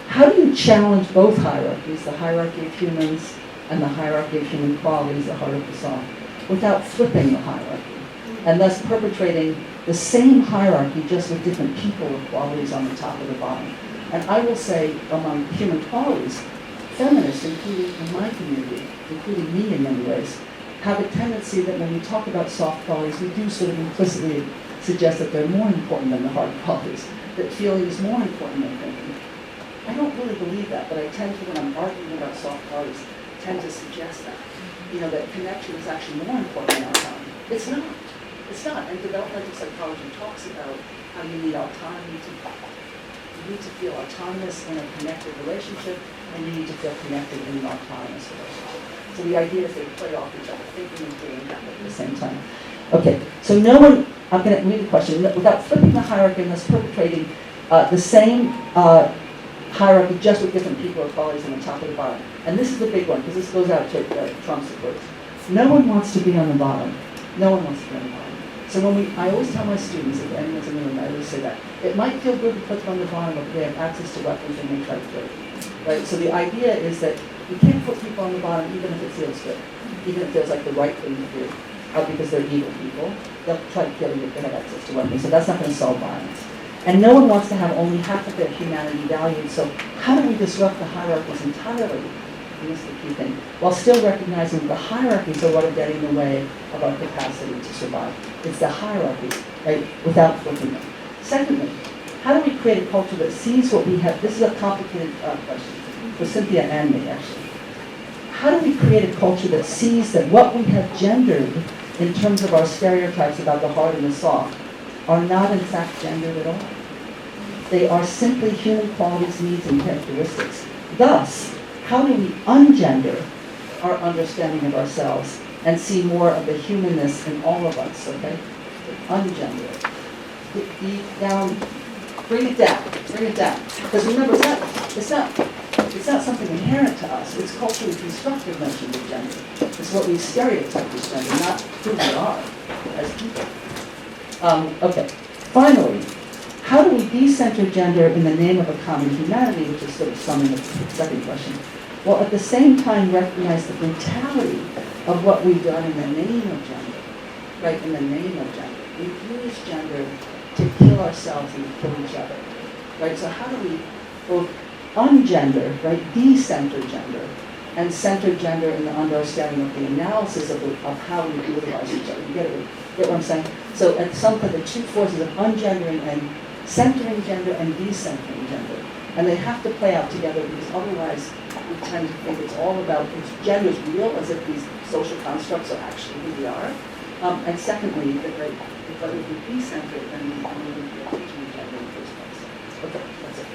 How do you challenge both hierarchies, the hierarchy of humans and the hierarchy of human qualities, the heart of the soft, without flipping the hierarchy, and thus perpetrating the same hierarchy just with different people or qualities on the top or the bottom? And I will say, among human qualities, feminists, including in my community, including me in many ways, have a tendency that when we talk about soft qualities, we do sort of implicitly suggest that they're more important than the hard qualities, that feeling is more important than thinking. I don't really believe that, but I tend to, when I'm arguing about soft qualities, tend to suggest that. That connection is actually more important in our time. It's not. It's not. And developmental psychology talks about how you need autonomy you need to feel autonomous in a connected relationship, and you need to feel connected in an autonomous relationship. So the idea is they play off each other, thinking and doing that at the same time. Okay, so I'm going to read the question, without flipping the hierarchy and thus perpetrating the same hierarchy just with different people or qualities on the top or the bottom. And this is the big one, because this goes out to Trump supporters. No one wants to be on the bottom. No one wants to be on the bottom. So I always tell my students, if anyone's in the room, I always say that, it might feel good to put them on the bottom if they have access to weapons and they try to kill you. Right? So the idea is that you can't put people on the bottom even if it feels good, even if it feels like the right thing to do, because they're evil people. They'll try to kill you if they have access to weapons. So that's not going to solve violence. And no one wants to have only half of their humanity valued. So how do we disrupt the hierarchies entirely? And this is the key thing. While still recognizing the hierarchies are what are getting in the way of our capacity to survive. It's the hierarchies, right, without flipping them. Secondly, how do we create a culture that sees what we have? This is a complicated question for Cynthia and me, actually. How do we create a culture that sees that what we have gendered in terms of our stereotypes about the hard and the soft are not in fact gendered at all? They are simply human qualities, needs, and characteristics. Thus, how do we ungender our understanding of ourselves and see more of the humanness in all of us, okay? Ungender it. Down, bring it down. Because remember, it's not something inherent to us. It's culturally constructive notion of gender. It's what we stereotype as gender, not who we are as people. Okay. Finally, how do we decenter gender in the name of a common humanity, which is sort of summing up the second question, while at the same time recognize the brutality of what we've done in the name of gender, right, in the name of gender. We've used gender to kill ourselves and to kill each other, right? So how do we both ungender, right, decenter gender, and center gender in the understanding of the analysis of how we utilize each other? You get what I'm saying? So at some point, the two forces of ungendering and centering gender and decentering gender, and they have to play out together because otherwise we tend to think it's all about gender is real, as if these social constructs are actually who we are. And secondly, that if we decenter, then we wouldn't be teaching gender in the first place. Okay, that's it.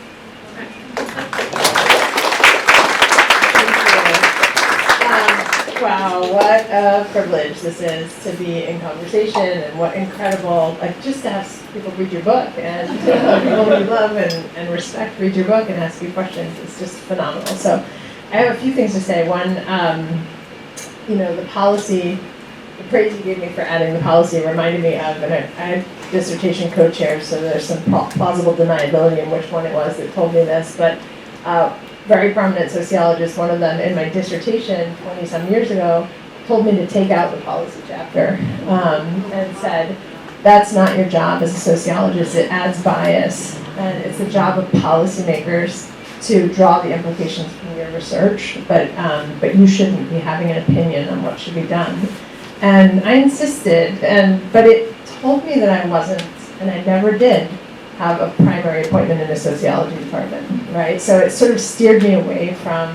Wow, what a privilege this is to be in conversation, and what incredible, like, just to have people read your book, and people you love and respect read your book and ask you questions. It's just phenomenal. So I have a few things to say. One, the policy, the praise you gave me for adding the policy reminded me of, and I had dissertation co-chairs, so there's some plausible deniability in which one it was that told me this, but very prominent sociologist, one of them in my dissertation 20-some years ago, told me to take out the policy chapter and said, that's not your job as a sociologist, it adds bias, and it's the job of policymakers to draw the implications from your research, but you shouldn't be having an opinion on what should be done. And I insisted, but it told me that I wasn't, and I never did have a primary appointment in the sociology department, right? So it sort of steered me away from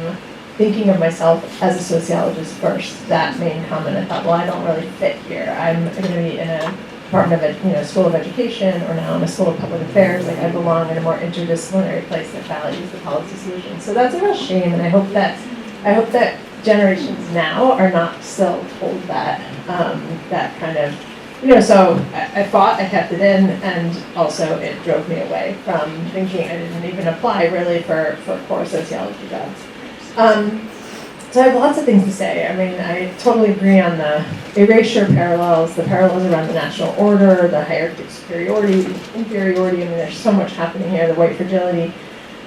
thinking of myself as a sociologist first, that main comment. I thought, well, I don't really fit here. I'm going to be in a department of, school of education, or now in a school of public affairs. Like, I belong in a more interdisciplinary place that values the policy solution. So that's a real shame, and I hope that generations now are not still told that kind of. So I fought, I kept it in, and also it drove me away from thinking I didn't even apply really for core sociology jobs. So I have lots of things to say. I mean, I totally agree on the erasure parallels, the parallels around the national order, the hierarchy of superiority, inferiority. I mean, there's so much happening here, the white fragility.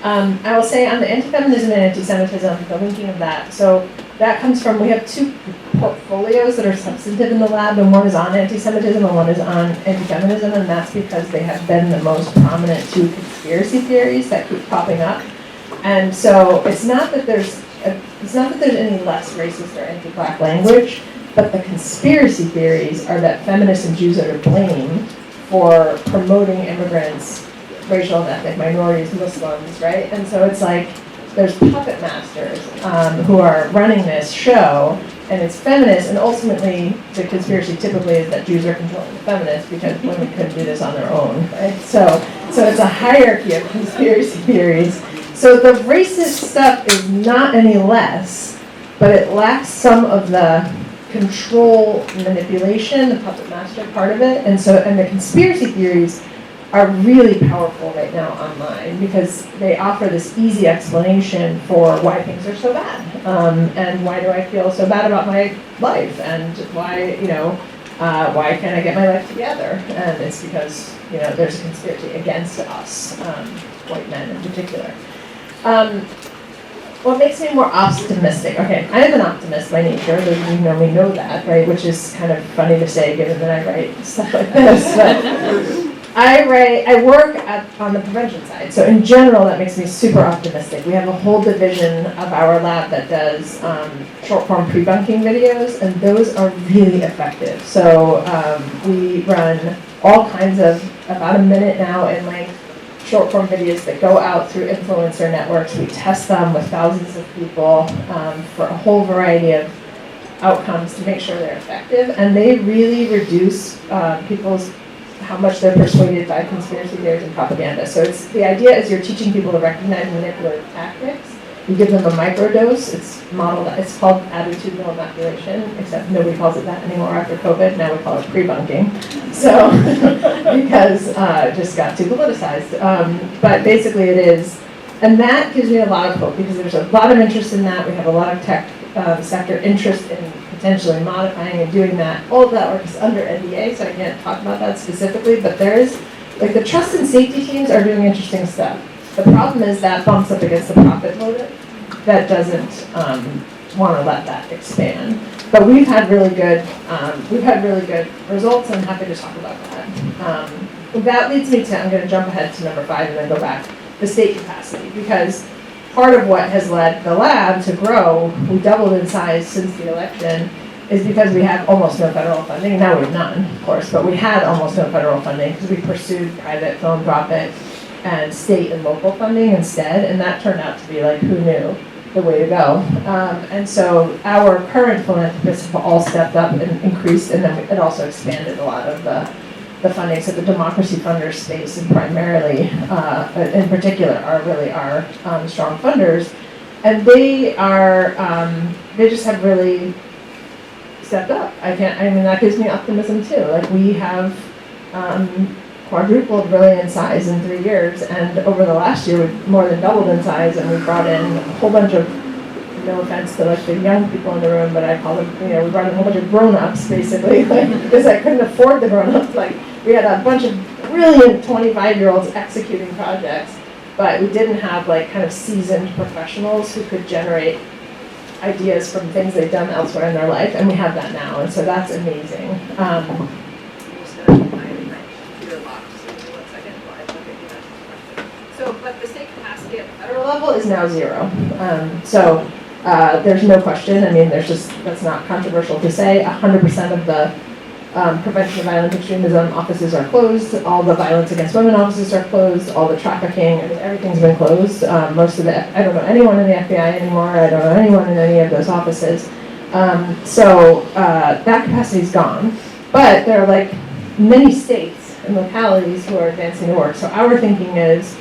I will say on the anti-feminism and anti-Semitism, the linking of that. So that comes from, we have two portfolios that are substantive in the lab, and one is on anti-Semitism and one is on anti-feminism, and that's because they have been the most prominent two conspiracy theories that keep popping up. And so it's not that there's any less racist or anti-black language, but the conspiracy theories are that feminists and Jews are to blame for promoting immigrants, racial and ethnic minorities, Muslims, right? And so it's like there's puppet masters who are running this show, and it's feminists, and ultimately the conspiracy typically is that Jews are controlling the feminists because women couldn't do this on their own, right? So it's a hierarchy of conspiracy theories. So the racist stuff is not any less, but it lacks some of the control manipulation, the puppet master part of it, and the conspiracy theories are really powerful right now online because they offer this easy explanation for why things are so bad, and why do I feel so bad about my life, and why can't I get my life together? And it's because there's a conspiracy against us, white men in particular. What makes me more optimistic? Okay, I am an optimist by nature. Those of you who know me know that, right? Which is kind of funny to say given that I write stuff like this, but. I work on the prevention side, so in general that makes me super optimistic. We have a whole division of our lab that does short-form pre-bunking videos, and those are really effective. So we run all kinds of, about a minute now in length, short-form videos that go out through influencer networks. We test them with thousands of people for a whole variety of outcomes to make sure they're effective, and they really reduce how much they're persuaded by conspiracy theories and propaganda. So the idea is you're teaching people to recognize manipulative tactics. You give them a microdose. It's called attitudinal inoculation, except nobody calls it that anymore after COVID. Now we call it pre-bunking. So, because it just got too politicized. But basically it is, and that gives me a lot of hope because there's a lot of interest in that. We have a lot of tech sector interest in potentially modifying and doing that. All of that work is under NDA, so I can't talk about that specifically, but there is Like the trust and safety teams are doing interesting stuff. The problem is that bumps up against the profit motive that doesn't want to let that expand. But we've had really good results, and I'm happy to talk about that. That leads me to, I'm going to jump ahead to number 5 and then go back, the state capacity, because part of what has led the lab to grow, we doubled in size since the election, is because we have almost no federal funding. Now we have none, of course, but we had almost no federal funding because we pursued private, philanthropic, and state and local funding instead, and that turned out to be like, who knew, the way to go. And so our current philanthropists have all stepped up and increased, and then it also expanded a lot of the funding. So the democracy funders space, and primarily, in particular, are really our strong funders, and they are, they just have really stepped up. I mean, that gives me optimism too. Like we have quadrupled really in size in 3 years, and over the last year we've more than doubled in size, and we brought in a whole bunch of, no offense to like the young people in the room, but I call them, we brought in a whole bunch of grown-ups basically, like, because I couldn't afford the grown-ups. Like we had a bunch of brilliant 25-year-olds executing projects, but we didn't have like kind of seasoned professionals who could generate ideas from things they've done elsewhere in their life, and we have that now, and so that's amazing. I'm just going to find my computer locked, so give me 1 second while I look at you guys' question. So, but the state capacity at the federal level is now 0. There's no question. I mean, that's not controversial to say. 100% of the prevention of violent extremism offices are closed. All the violence against women offices are closed. All the trafficking, I mean, everything's been closed. Most of I don't know anyone in the FBI anymore. I don't know anyone in any of those offices. That capacity's gone. But there are like many states and localities who are advancing the work. So our thinking is,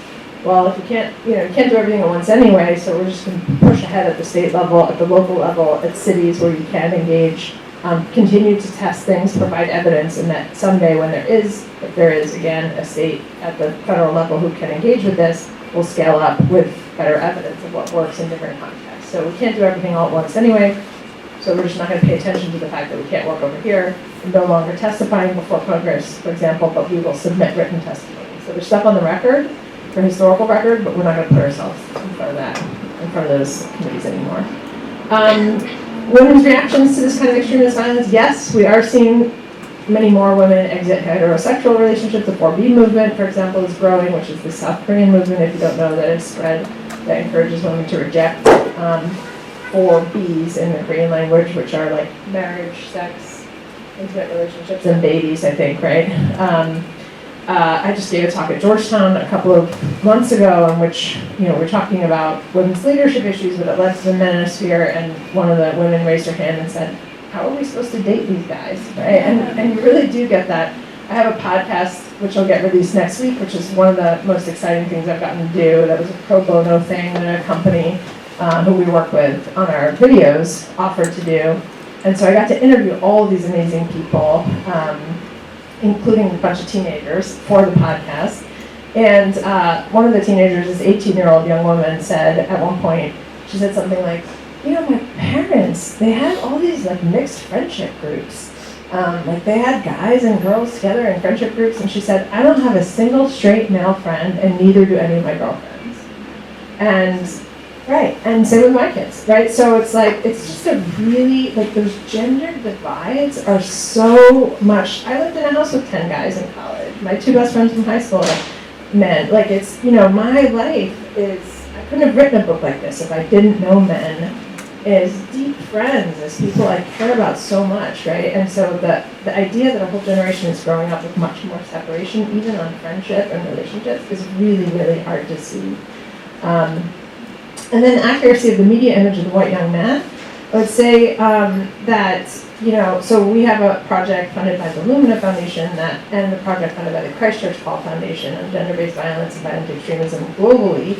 well, if you can't do everything at once anyway, so we're just going to push ahead at the state level, at the local level, at cities where you can engage. Continue to test things, provide evidence, and that someday when if there is again a state at the federal level who can engage with this, we'll scale up with better evidence of what works in different contexts. So we can't do everything all at once anyway, so we're just not going to pay attention to the fact that we can't work over here. We're no longer testifying before Congress, for example, but we will submit written testimony. So there's stuff on the record, for historical record, but we're not going to put ourselves in front of those committees anymore. Women's reactions to this kind of extremist violence, yes, we are seeing many more women exit heterosexual relationships. The 4B movement, for example, is growing, which is the South Korean movement, if you don't know, that has spread, that encourages women to reject 4Bs in the Korean language, which are like marriage, sex, intimate relationships, and babies, I think, right? I just gave a talk at Georgetown a couple of months ago in which, we're talking about women's leadership issues, but it led to the manosphere, and one of the women raised her hand and said, how are we supposed to date these guys, right? And you really do get that. I have a podcast, which will get released next week, which is one of the most exciting things I've gotten to do. That was a pro bono thing that a company who we work with on our videos offered to do. And so I got to interview all of these amazing people, including a bunch of teenagers, for the podcast. And one of the teenagers, this 18-year-old young woman, said at one point, she said something like, my parents, they had all these like mixed friendship groups. Like they had guys and girls together in friendship groups, and she said, I don't have a single straight male friend, and neither do any of my girlfriends. And same with my kids, right? So it's like, it's just a really, like those gender divides are so much. I lived in a house with 10 guys in college. My 2 best friends from high school are men. Like it's, my life is, I couldn't have written a book like this if I didn't know men as deep friends, as people I care about so much, right? And so the idea that a whole generation is growing up with much more separation, even on friendship and relationships, is really, really hard to see. And then accuracy of the media image of the white young man. I would say that, so we have a project funded by the Lumina Foundation and the project funded by the Christchurch Paul Foundation on gender-based violence and violent extremism globally.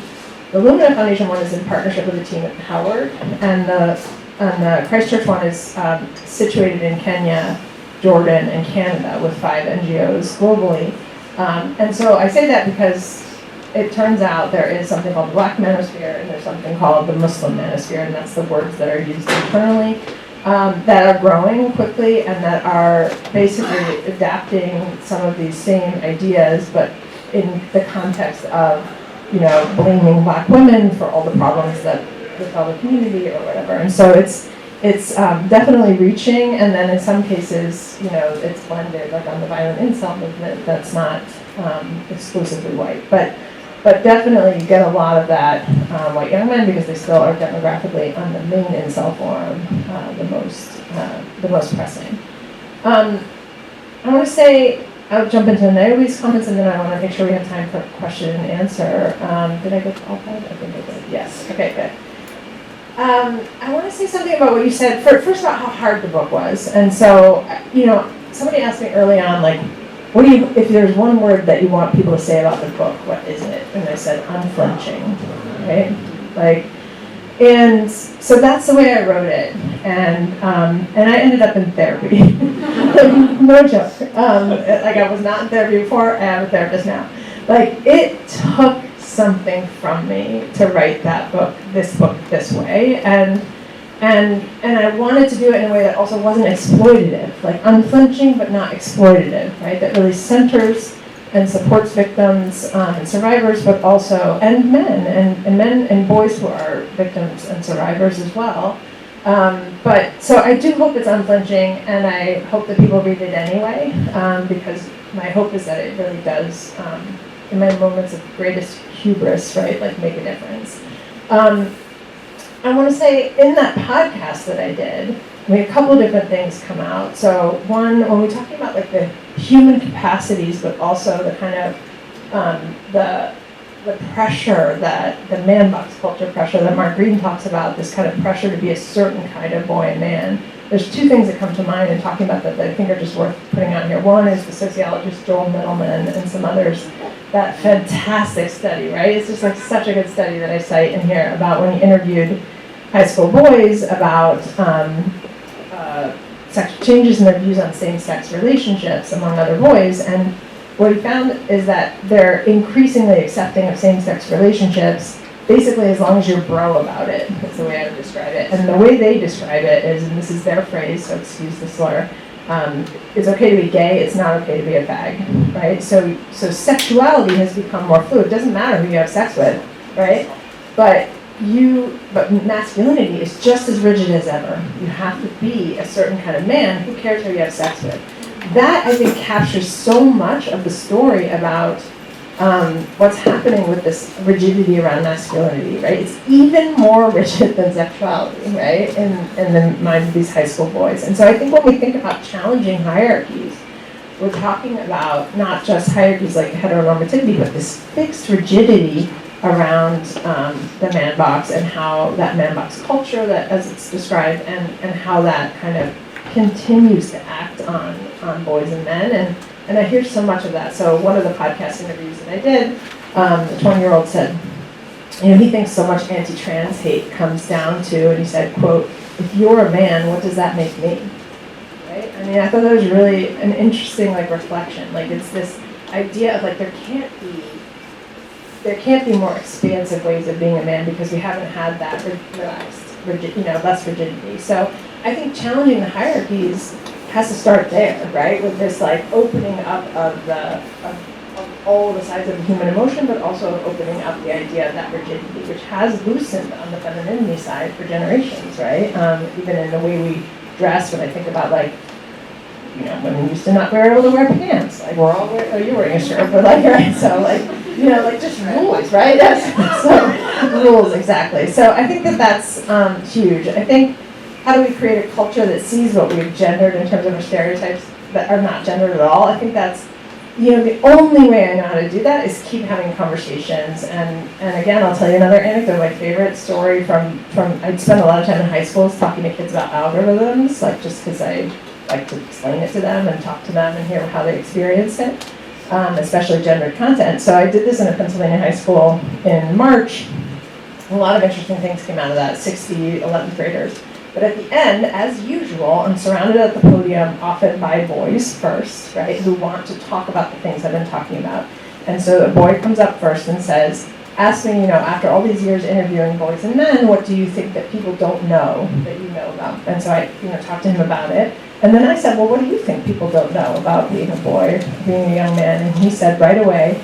The Lumina Foundation one is in partnership with a team at Howard, and the Christchurch one is situated in Kenya, Jordan, and Canada with 5 NGOs globally. And so I say that because it turns out there is something called the Black manosphere, and there's something called the Muslim manosphere, and that's the words that are used internally. that are growing quickly and that are basically adapting some of these same ideas, but in the context of, blaming Black women for all the problems that befell the community or whatever. And so it's definitely reaching, and then in some cases, it's blended, like on the violent incel movement, that's not exclusively white. But definitely you get a lot of that white young men because they still are demographically on the main incel forum the most pressing. I want to say, I'll jump into Niobe's comments and then I want to make sure we have time for question and answer. Did I get to all five? I think I did. Yes. Okay, good. I want to say something about what you said, first about how hard the book was. And so, somebody asked me early on, like, if there's one word that you want people to say about the book, what is it? And I said, unflinching, right? And so that's the way I wrote it. And I ended up in therapy. No joke. I was not in therapy before, I am a therapist now. It took something from me to write this book this way. And I wanted to do it in a way that also wasn't exploitative, unflinching but not exploitative, right? That really centers and supports victims and survivors, but also, and men and boys who are victims and survivors as well. So I do hope it's unflinching, and I hope that people read it anyway, because my hope is that it really does, in my moments of greatest hubris, right, make a difference. I want to say, in that podcast that I did, a couple of different things come out. So one, when we're talking about the human capacities, but also the kind of the pressure that the man box culture pressure that Mark Green talks about, this kind of pressure to be a certain kind of boy and man. There's two things that come to mind in talking about that I think are just worth putting out here. One is the sociologist Joel Middleman and some others. That fantastic study, right? It's just such a good study that I cite in here about when he interviewed high school boys about changes in their views on same-sex relationships among other boys, and what he found is that they're increasingly accepting of same-sex relationships, basically as long as you're bro about it. That's the way I would describe it. And the way they describe it is, and this is their phrase, so excuse the slur, it's okay to be gay, it's not okay to be a fag, right? So sexuality has become more fluid. It doesn't matter who you have sex with, right? But masculinity is just as rigid as ever. You have to be a certain kind of man. Who cares who you have sex with? That, I think, captures so much of the story about what's happening with this rigidity around masculinity, right? It's even more rigid than sexuality, right, in the mind of these high school boys. And so I think when we think about challenging hierarchies, we're talking about not just hierarchies like heteronormativity, but this fixed rigidity around the man box and how that man box culture, that as it's described, and how that kind of continues to act on boys and men. And I hear so much of that. So one of the podcast interviews that I did, the 20-year-old said, he thinks so much anti-trans hate comes down to, and he said, quote, if you're a man, what does that make me? Right? I thought that was really an interesting reflection. it's this idea of there can't be more expansive ways of being a man because we haven't had that relaxed, less rigidity. So I think challenging the hierarchies has to start there, right? With this opening up of all the sides of the human emotion, but also opening up the idea of that rigidity, which has loosened on the femininity side for generations, right? Even in the way we dress, when I think about women used to not be able to wear pants. We're all wearing, you're wearing a shirt, but right? So just rules, right? So rules, exactly. So I think that's huge. I think, how do we create a culture that sees what we've gendered in terms of our stereotypes that are not gendered at all? I think that's, the only way I know how to do that is keep having conversations. And again, I'll tell you another anecdote. My favorite story from I'd spend a lot of time in high schools talking to kids about algorithms, just because I like to explain it to them and talk to them and hear how they experienced it, especially gendered content. So I did this in a Pennsylvania high school in March. A lot of interesting things came out of that, 60 11th graders. But at the end, as usual, I'm surrounded at the podium often by boys first, right, who want to talk about the things I've been talking about. And so a boy comes up first and says, asked me, after all these years interviewing boys and men, what do you think that people don't know that you know about? And so I, talked to him about it. And then I said, well, what do you think people don't know about being a boy, being a young man? And he said right away,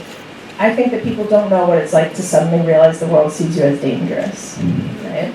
I think that people don't know what it's like to suddenly realize the world sees you as dangerous, right?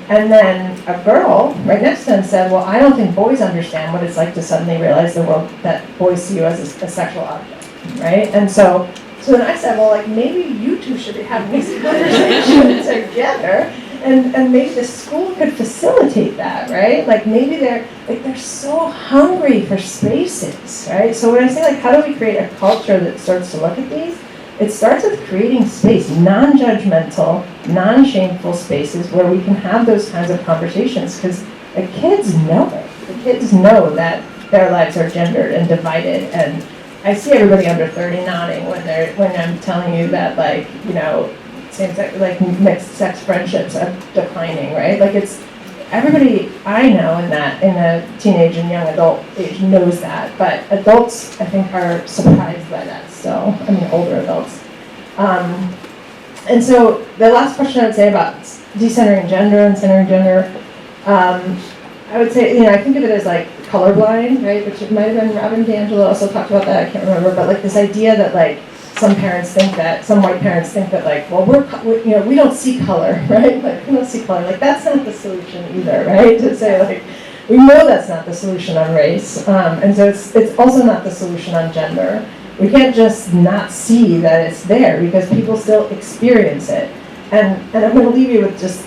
And then a girl right next to him said, well, I don't think boys understand what it's like to suddenly realize the world, that boys see you as a sexual object, right? And so then I said, well, like, maybe you two should be having these conversations together, and maybe the school could facilitate that, right? Like, maybe they're so hungry for spaces, right? So when I say, like, how do we create a culture that starts to look at these? It starts with creating space, non-judgmental, non-shameful spaces where we can have those kinds of conversations, because the kids know it. The kids know that their lives are gendered and divided, and I see everybody under 30 nodding when I'm telling you that, like, same-sex, like, mixed-sex friendships are declining, right? Like, it's everybody I know in a teenage and young adult age knows that, but adults, I think, are surprised by that still. I mean, older adults. And so the last question I would say about decentering gender and centering gender, I would say, I think of it as like colorblind, right? Which it might have been Robin DiAngelo also talked about that, I can't remember, but like this idea that like some white parents think that like, well, we don't see color, right? Like, we don't see color. Like, that's not the solution either, right? To say like, we know that's not the solution on race, and so it's also not the solution on gender. We can't just not see that it's there because people still experience it. And I'm going to leave you with just,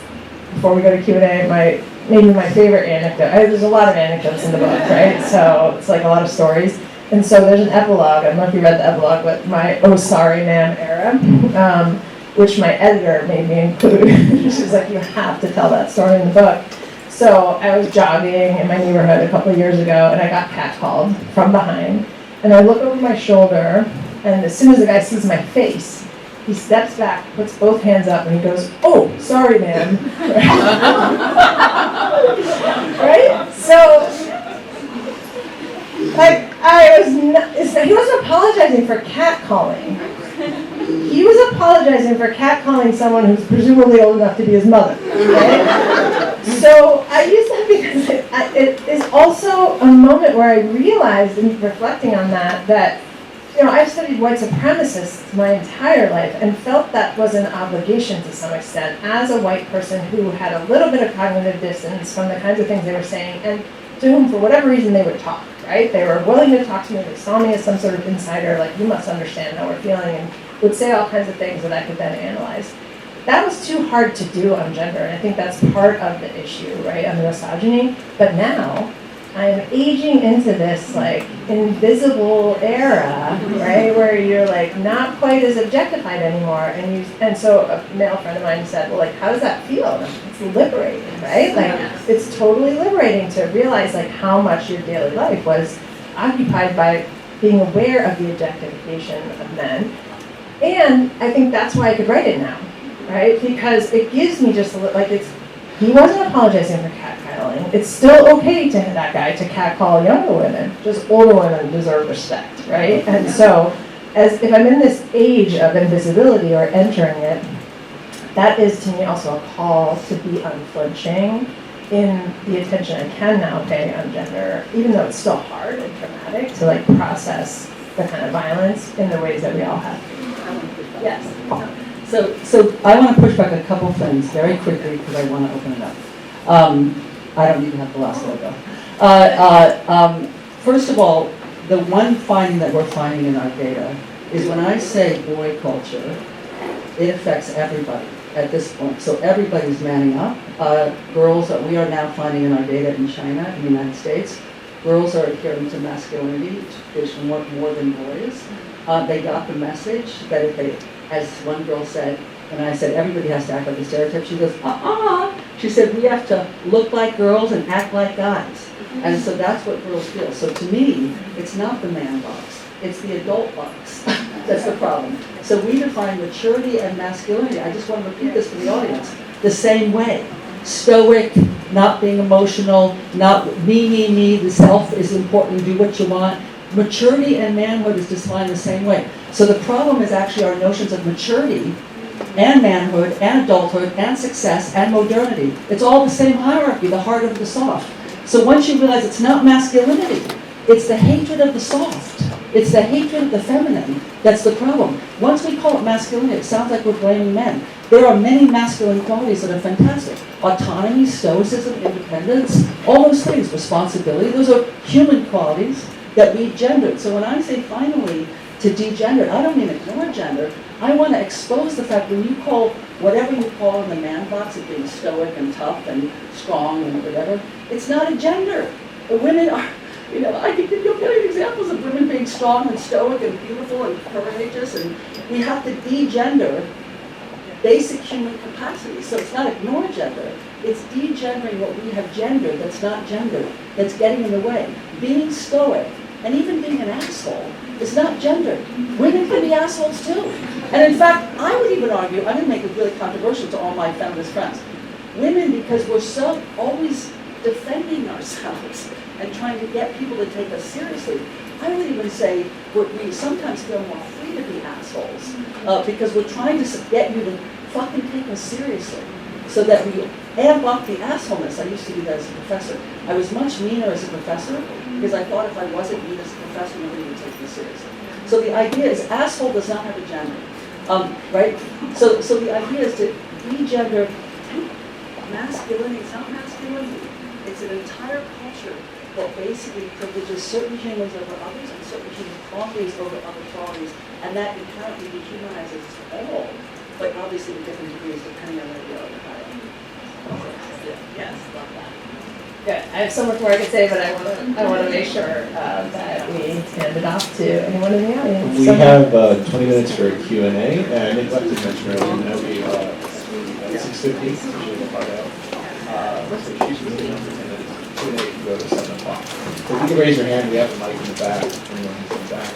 before we go to Q&A, maybe my favorite anecdote. There's a lot of anecdotes in the book, right? So it's like a lot of stories. And so there's an epilogue, I don't know if you read the epilogue, but my "Oh sorry ma'am" era, which my editor made me include. She's like, you have to tell that story in the book. So I was jogging in my neighborhood a couple of years ago, and I got catcalled from behind. And I look over my shoulder, and as soon as the guy sees my face, he steps back, puts both hands up, and he goes, "Oh, sorry ma'am." Right? So, like, he wasn't apologizing for catcalling. He was apologizing for catcalling someone who's presumably old enough to be his mother. Right? So I use that because it is also a moment where I realized, in reflecting on that I've studied white supremacists my entire life and felt that was an obligation to some extent as a white person who had a little bit of cognitive distance from the kinds of things they were saying, and to whom, for whatever reason, they would talk, right? They were willing to talk to me. They saw me as some sort of insider, like, you must understand how we're feeling, and would say all kinds of things that I could then analyze. That was too hard to do on gender, and I think that's part of the issue, right, on the misogyny. But now, I'm aging into this, like, invisible era, right, where you're, like, not quite as objectified anymore, and so a male friend of mine said, well, like, how does that feel? And it's liberating, right? Like, it's totally liberating to realize, like, how much your daily life was occupied by being aware of the objectification of men. And I think that's why I could write it now, right? Because it gives me just a little, like, he wasn't apologizing for catcalling. It's still okay to that guy to catcall younger women. Just older women deserve respect, right? And so, as if I'm in this age of invisibility or entering it, that is to me also a call to be unflinching in the attention I can now pay on gender, even though it's still hard and traumatic to like process the kind of violence in the ways that we all have. Yes. So I want to push back a couple things very quickly because I want to open it up. I don't even have the last logo. First of all, the one finding that we're finding in our data is when I say boy culture, it affects everybody at this point. So everybody's manning up. Girls, we are now finding in our data in China, in the United States, girls are adhering to masculinity more than boys. They got the message that if they, as one girl said, and I said, everybody has to act like a stereotype. She goes, She said, we have to look like girls and act like guys. And so that's what girls feel. So to me, it's not the man box. It's the adult box. That's the problem. So we define maturity and masculinity. I just want to repeat this for the audience. The same way. Stoic, not being emotional, not me, the self is important, do what you want. Maturity and manhood is defined the same way. So the problem is actually our notions of maturity and manhood, and adulthood, and success, and modernity. It's all the same hierarchy, the hard of the soft. So once you realize it's not masculinity, it's the hatred of the soft. It's the hatred of the feminine that's the problem. Once we call it masculinity, it sounds like we're blaming men. There are many masculine qualities that are fantastic. Autonomy, stoicism, independence, all those things, responsibility, those are human qualities that we gendered. So when I say finally to degender, I don't mean ignore gender. I want to expose the fact when you call whatever you call in the man box of being stoic and tough and strong and whatever, it's not a gender. The women are, I could give you a million examples of women being strong and stoic and beautiful and courageous, and we have to degender basic human capacity. So it's not ignore gender, it's degendering what we have gendered that's not gendered, that's getting in the way. Being stoic and even being an asshole is not gendered. Women can be assholes too. And in fact, I would even argue, I'm going to make it really controversial to all my feminist friends. Women, because we're so always defending ourselves and trying to get people to take us seriously, I would even say we sometimes feel more free to be assholes because we're trying to get you to fucking take us seriously so that we amp up the assholeness. I used to do that as a professor. I was much meaner as a professor because I thought if I wasn't mean as a professor, nobody would take me seriously. So the idea is asshole does not have a gender, right? So the idea is to degender masculinity. It's not masculinity. It's an entire culture that basically privileges certain humans over others and certain human qualities over other qualities, and that inherently dehumanizes all, but obviously to different degrees depending on where you are in the hierarchy. Yes, love that. Good. I have so much more I could say, but I want to make sure that we hand it off to anyone in the audience. We have 20 minutes for a Q&A, and I neglected to mention earlier, Niobe at 6:50, so she'll depart out. So she's really on for 10 minutes. Q&A can go to 7 o'clock. So if you can raise your hand, we have a mic in the back, anyone who's in the back.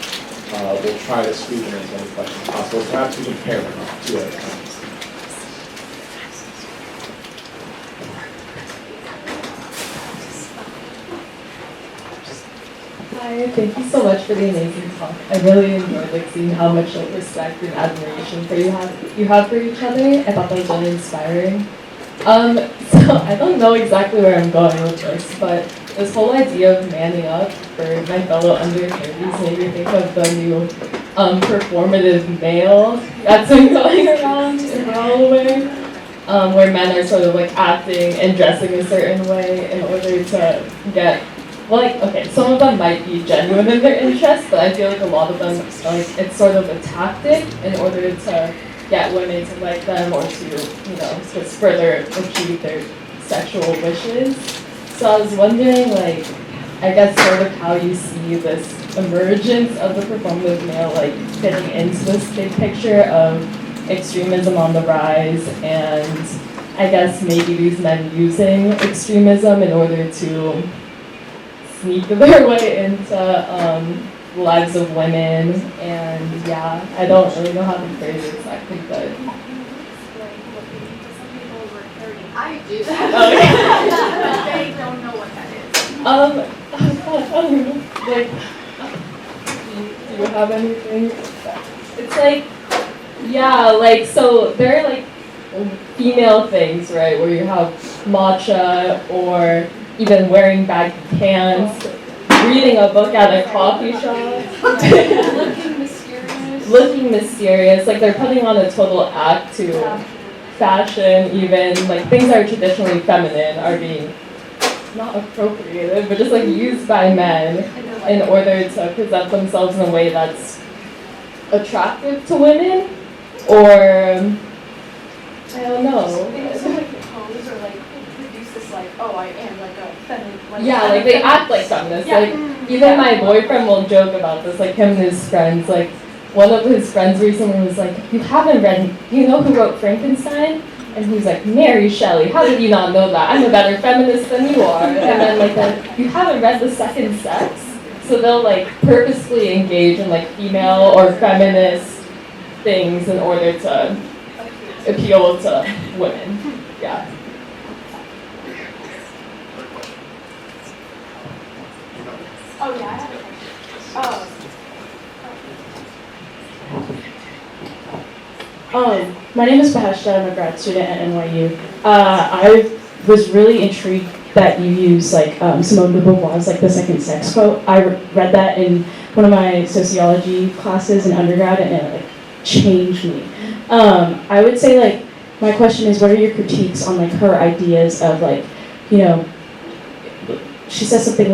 We'll try to squeeze in as many questions as possible. Perhaps we can pair them up, 2 at a time. Hi, thank you so much for the amazing talk. I really enjoyed seeing how much respect and admiration you have for each other. I thought that was really inspiring. So I don't know exactly where I'm going with this, but this whole idea of manning up for my fellow under 30s made me think of the new performative male that's been going around in Holloway, where men are sort of acting and dressing a certain way in order to get. Okay, some of them might be genuine in their interests, but I feel like a lot of them, it's sort of a tactic in order to get women to like them or to, just further achieve their sexual wishes. So I was wondering, I guess sort of how you see this emergence of the performative male, fitting into this big picture of extremism on the rise, and I guess maybe these men using extremism in order to sneak their way into lives of women, and yeah, I don't really know how to phrase it exactly, but I do. They don't know what that is. I don't know, do you have anything? It's so there are female things, right, where you have matcha or even wearing baggy pants, reading a book at a coffee shop. Looking mysterious. They're putting on a total act to fashion, even. Things that are traditionally feminine are being, not appropriated, but just used by men in order to present themselves in a way that's attractive to women, or, I don't know. They also pose or produce this oh, I am a feminine. Yeah, they act like feminists. Yeah. Even my boyfriend will joke about this. Him and his friends. One of his friends recently was "You haven't read? You know who wrote Frankenstein?" And he's like, "Mary Shelley. How did you not know that? I'm a better feminist than you are." And then "You haven't read The Second Sex?" So they'll purposely engage in female or feminist things in order to appeal to women. Yeah. Oh, yeah, I have a question. My name is Baheshta. I'm a grad student at NYU. I was really intrigued that you use Simone de Beauvoir's The Second Sex quote. I read that in one of my sociology classes in undergrad, and it changed me. I would say my question is, what are your critiques on her ideas of she says something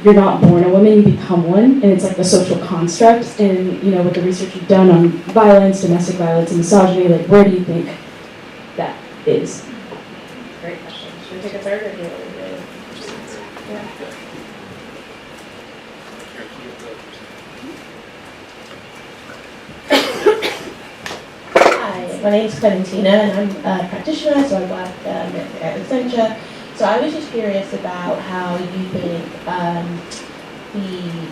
you're not born a woman, you become one, and it's the social construct. And with the research you've done on violence, domestic violence, and misogyny, where do you think that is? Great question. Should we take a third or do you want to do it? Yeah. Hi, my name is Clementina, and I'm a practitioner, so I work at Accenture. So I was just curious about how you think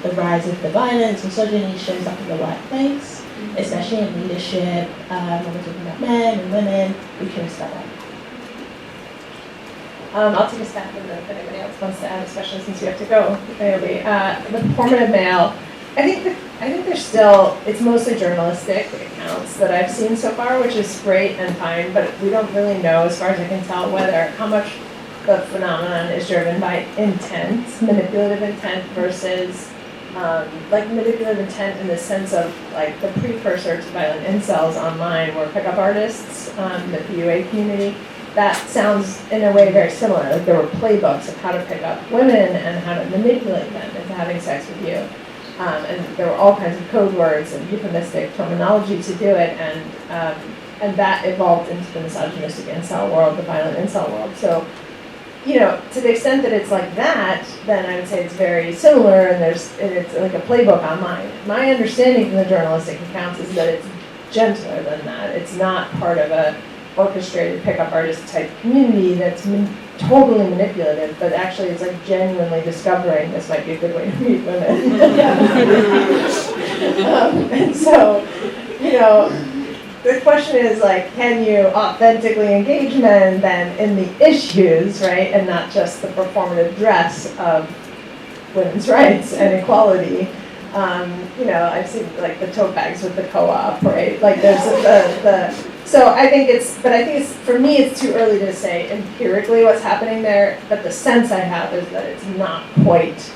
the rise of the violence, misogyny shows up in the workplace, especially in leadership, when we're talking about men and women. We're curious about that. I'll take a stab, and then if anybody else wants to add, especially since you have to go, Niobe. The performative male, I think there's still, it's mostly journalistic accounts that I've seen so far, which is great and fine, but we don't really know, as far as I can tell, how much the phenomenon is driven by intent, manipulative intent versus manipulative intent in the sense of the precursor to violent incels online were pickup artists, the PUA community. That sounds in a way very similar. There were playbooks of how to pick up women and how to manipulate them into having sex with you. And there were all kinds of code words and euphemistic terminology to do it, and that evolved into the misogynistic incel world, the violent incel world. So, to the extent that it's like that, then I would say it's very similar, and it's like a playbook online. My understanding from the journalistic accounts is that it's gentler than that. It's not part of a orchestrated pickup artist type community that's totally manipulative, but actually it's genuinely discovering this might be a good way to meet women. And so, the question is can you authentically engage men then in the issues, right, and not just the performative dress of women's rights and equality. I've seen the tote bags with the co-op, right? There's the so I think it's for me it's too early to say empirically what's happening there, but the sense I have is that it's not quite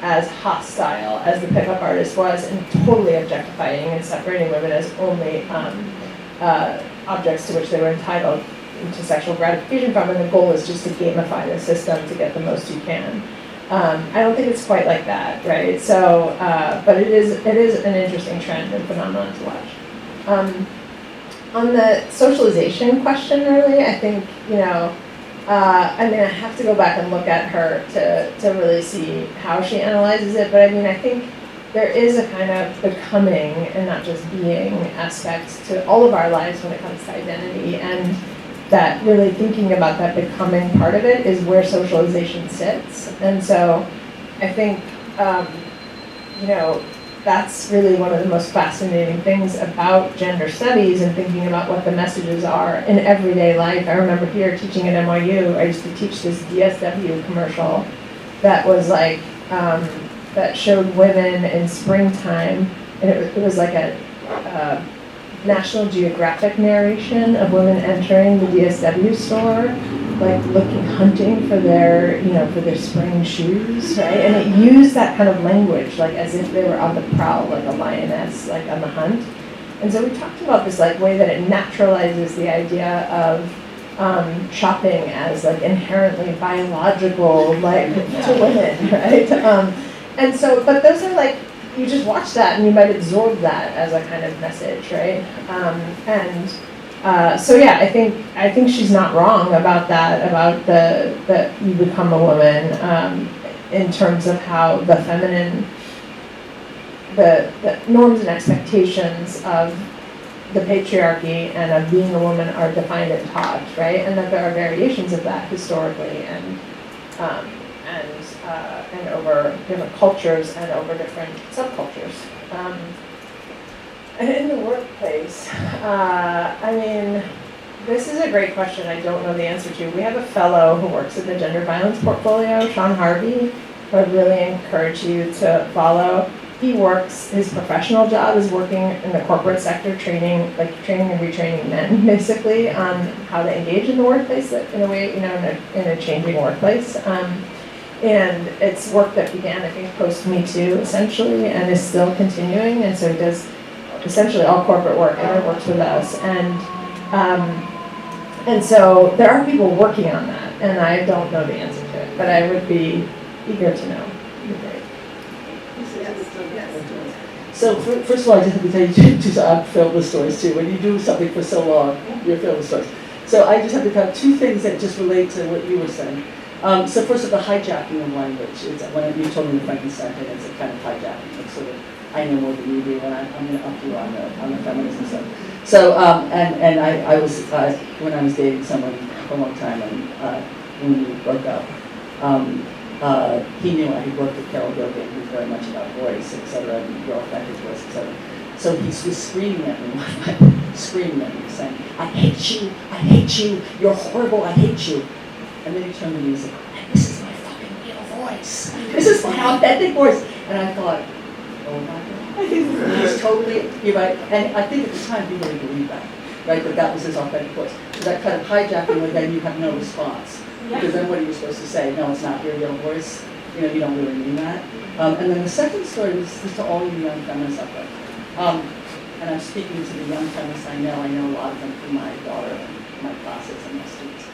as hostile as the pickup artist was, and totally objectifying and separating women as only objects to which they were entitled to sexual gratification from, and the goal is just to gamify the system to get the most you can. I don't think it's quite like that, right? So, but it is an interesting trend and phenomenon to watch. On the socialization question, really, I think, I have to go back and look at her to really see how she analyzes it, but I think there is a kind of becoming and not just being aspect to all of our lives when it comes to identity, and that really thinking about that becoming part of it is where socialization sits. And so I think, that's really one of the most fascinating things about gender studies and thinking about what the messages are in everyday life. I remember here teaching at NYU, I used to teach this DSW commercial that was that showed women in springtime, and it was like a National Geographic narration of women entering the DSW store, hunting for their, for their spring shoes, right? And it used that kind of language, as if they were on the prowl, like a lioness, on the hunt. And so we talked about this, way that it naturalizes the idea of shopping as, inherently biological, to women, right? And so, but those are, you just watch that and you might absorb that as a kind of message, right? So yeah, I think she's not wrong about that, about that you become a woman, in terms of how the feminine, the norms and expectations of the patriarchy and of being a woman are defined and taught, right? And that there are variations of that historically and over different cultures and over different subcultures. And in the workplace, this is a great question I don't know the answer to. We have a fellow who works at the gender violence portfolio, Sean Harvey, who I really encourage you to follow. he works, his professional job is working in the corporate sector, training and retraining men, basically, on how to engage in the workplace in a way, in a changing workplace. And it's work that began, I think, post-Me Too, essentially, and is still continuing. And so he does essentially all corporate work, and works with us. And so there are people working on that, and I don't know the answer to it, but I would be eager to know. So first of all, I just have to tell you to film the stories too. When you do something for so long, you're filming stories. So I just have to tell two things that just relate to what you were saying. So first of the hijacking of language. It's, when you told me the Frankenstein thing, it's a kind of hijacking. It's sort of, I know more than you do, and I'm going to up you on the feminism stuff. So, and I was, when I was dating someone for a long time, and when we broke up, he knew I had worked with Carol Gilligan, who's very much about voice, etc., and girl affected voice, etc. So he was screaming at me, screaming at me, saying, I hate you, you're horrible, I hate you. And then he turned to me and said, and this is my fucking real voice. This is my authentic voice. And I thought, oh my God. He's totally, you're right. And I think at the time, people didn't believe that, right? That was his authentic voice. So that kind of hijacking where then you have no response. Because then what are you supposed to say? No, it's not your real voice. You don't really mean that. And then the second story was to all you young feminists out there. And I'm speaking to the young feminists I know a lot of them from my daughter and my classes and my students.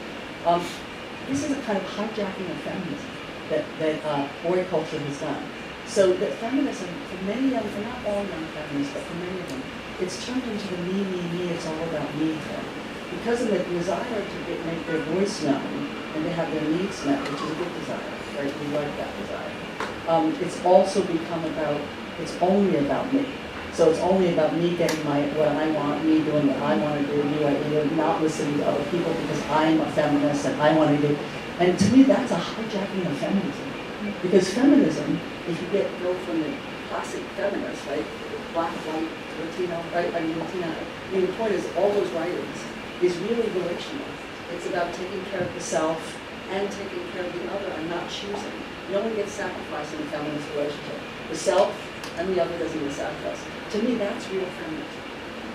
This is a kind of hijacking of feminism that boy culture has done. So that feminism, for many of them, not all young feminists, but for many of them, it's turned into the me, it's all about me thing. Because of the desire to make their voice known and to have their needs met, which is a good desire, right? We like that desire. It's also become it's only about me. So it's only about me getting what I want, me doing what I want to do, not listening to other people because I'm a feminist and I want to do. And to me, that's a hijacking of feminism. Because feminism, if you go from the classic feminist, right? Black, white, Latino, right? Latina. The point is, all those writings is really relational. It's about taking care of the self and taking care of the other and not choosing. You only get sacrificed in a feminist relationship. The self and the other doesn't get sacrificed. To me, that's real feminism.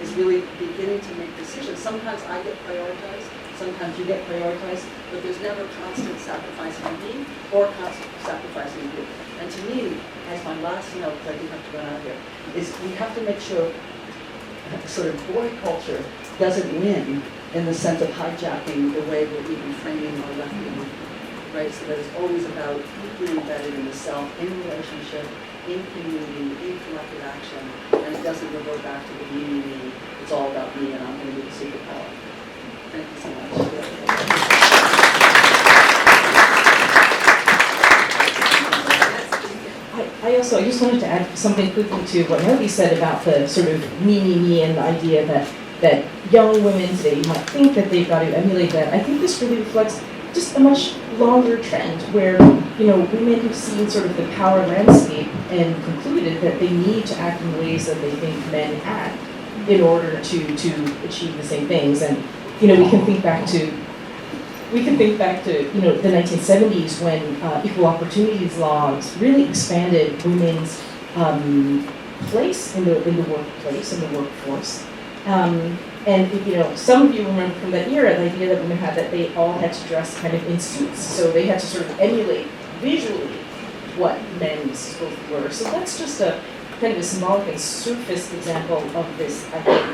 Is really beginning to make decisions. Sometimes I get prioritized, sometimes you get prioritized, but there's never constant sacrificing of me or constant sacrificing of you. And to me, as my last note, because I do have to run out here, is we have to make sure sort of boy culture doesn't win in the sense of hijacking the way we're even framing our left movement, right? So that it's always about deeply embedded in the self, in relationship, in community, in collective action, and it doesn't revert back to the me. It's all about me, and I'm going to be the superpower. Thank you so much. I just wanted to add something quickly to what Niobe said about the sort of me, and the idea that young women today might think that they've got to emulate that. I think this really reflects just a much longer trend where, women have seen sort of the power landscape and concluded that they need to act in ways that they think men act in order to achieve the same things. And, we can think back to the 1970s when equal opportunities laws really expanded women's place in the workplace, in the workforce. And some of you remember from that era the idea that women had that they all had to dress kind of in suits, so they had to sort of emulate visually what men's clothes were. So that's just a kind of a symbolic and surface example of this, I think,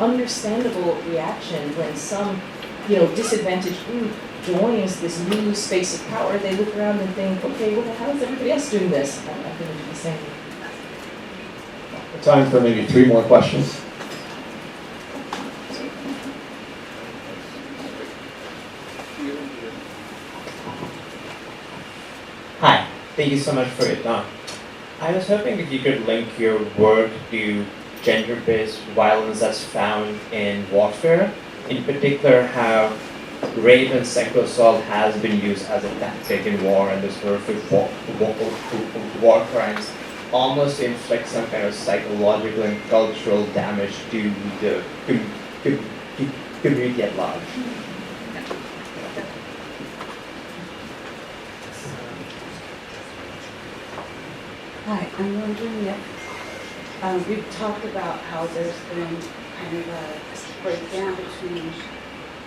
understandable reaction when some disadvantaged group joins this new space of power. They look around and think, okay, well, how is everybody else doing this? I'm going to do the same. Time for maybe 3 more questions. Hi, thank you so much for your time. I was hoping that you could link your work to gender-based violence that's found in warfare, in particular how rape and sexual assault has been used as a tactic in war and this horrific war crimes almost inflict some kind of psychological and cultural damage to the community at large. Hi, I'm wondering if we've talked about how there's been kind of a breakdown between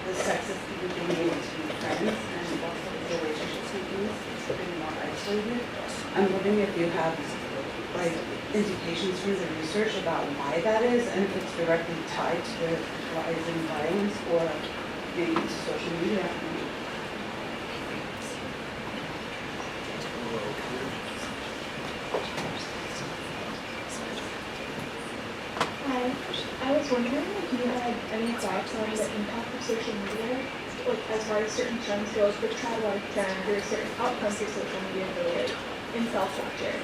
the sexes people being able to be friends and also the relationships and things. It's been more isolated. I'm wondering if you have like indications from the research about why that is, and if it's directly tied to the rise in violence or maybe to social media. Hi, I was wondering if you had any thoughts on the impact of social media, like as far as certain trends go, which try to like there are certain outcomes of social media go like in self-lecture.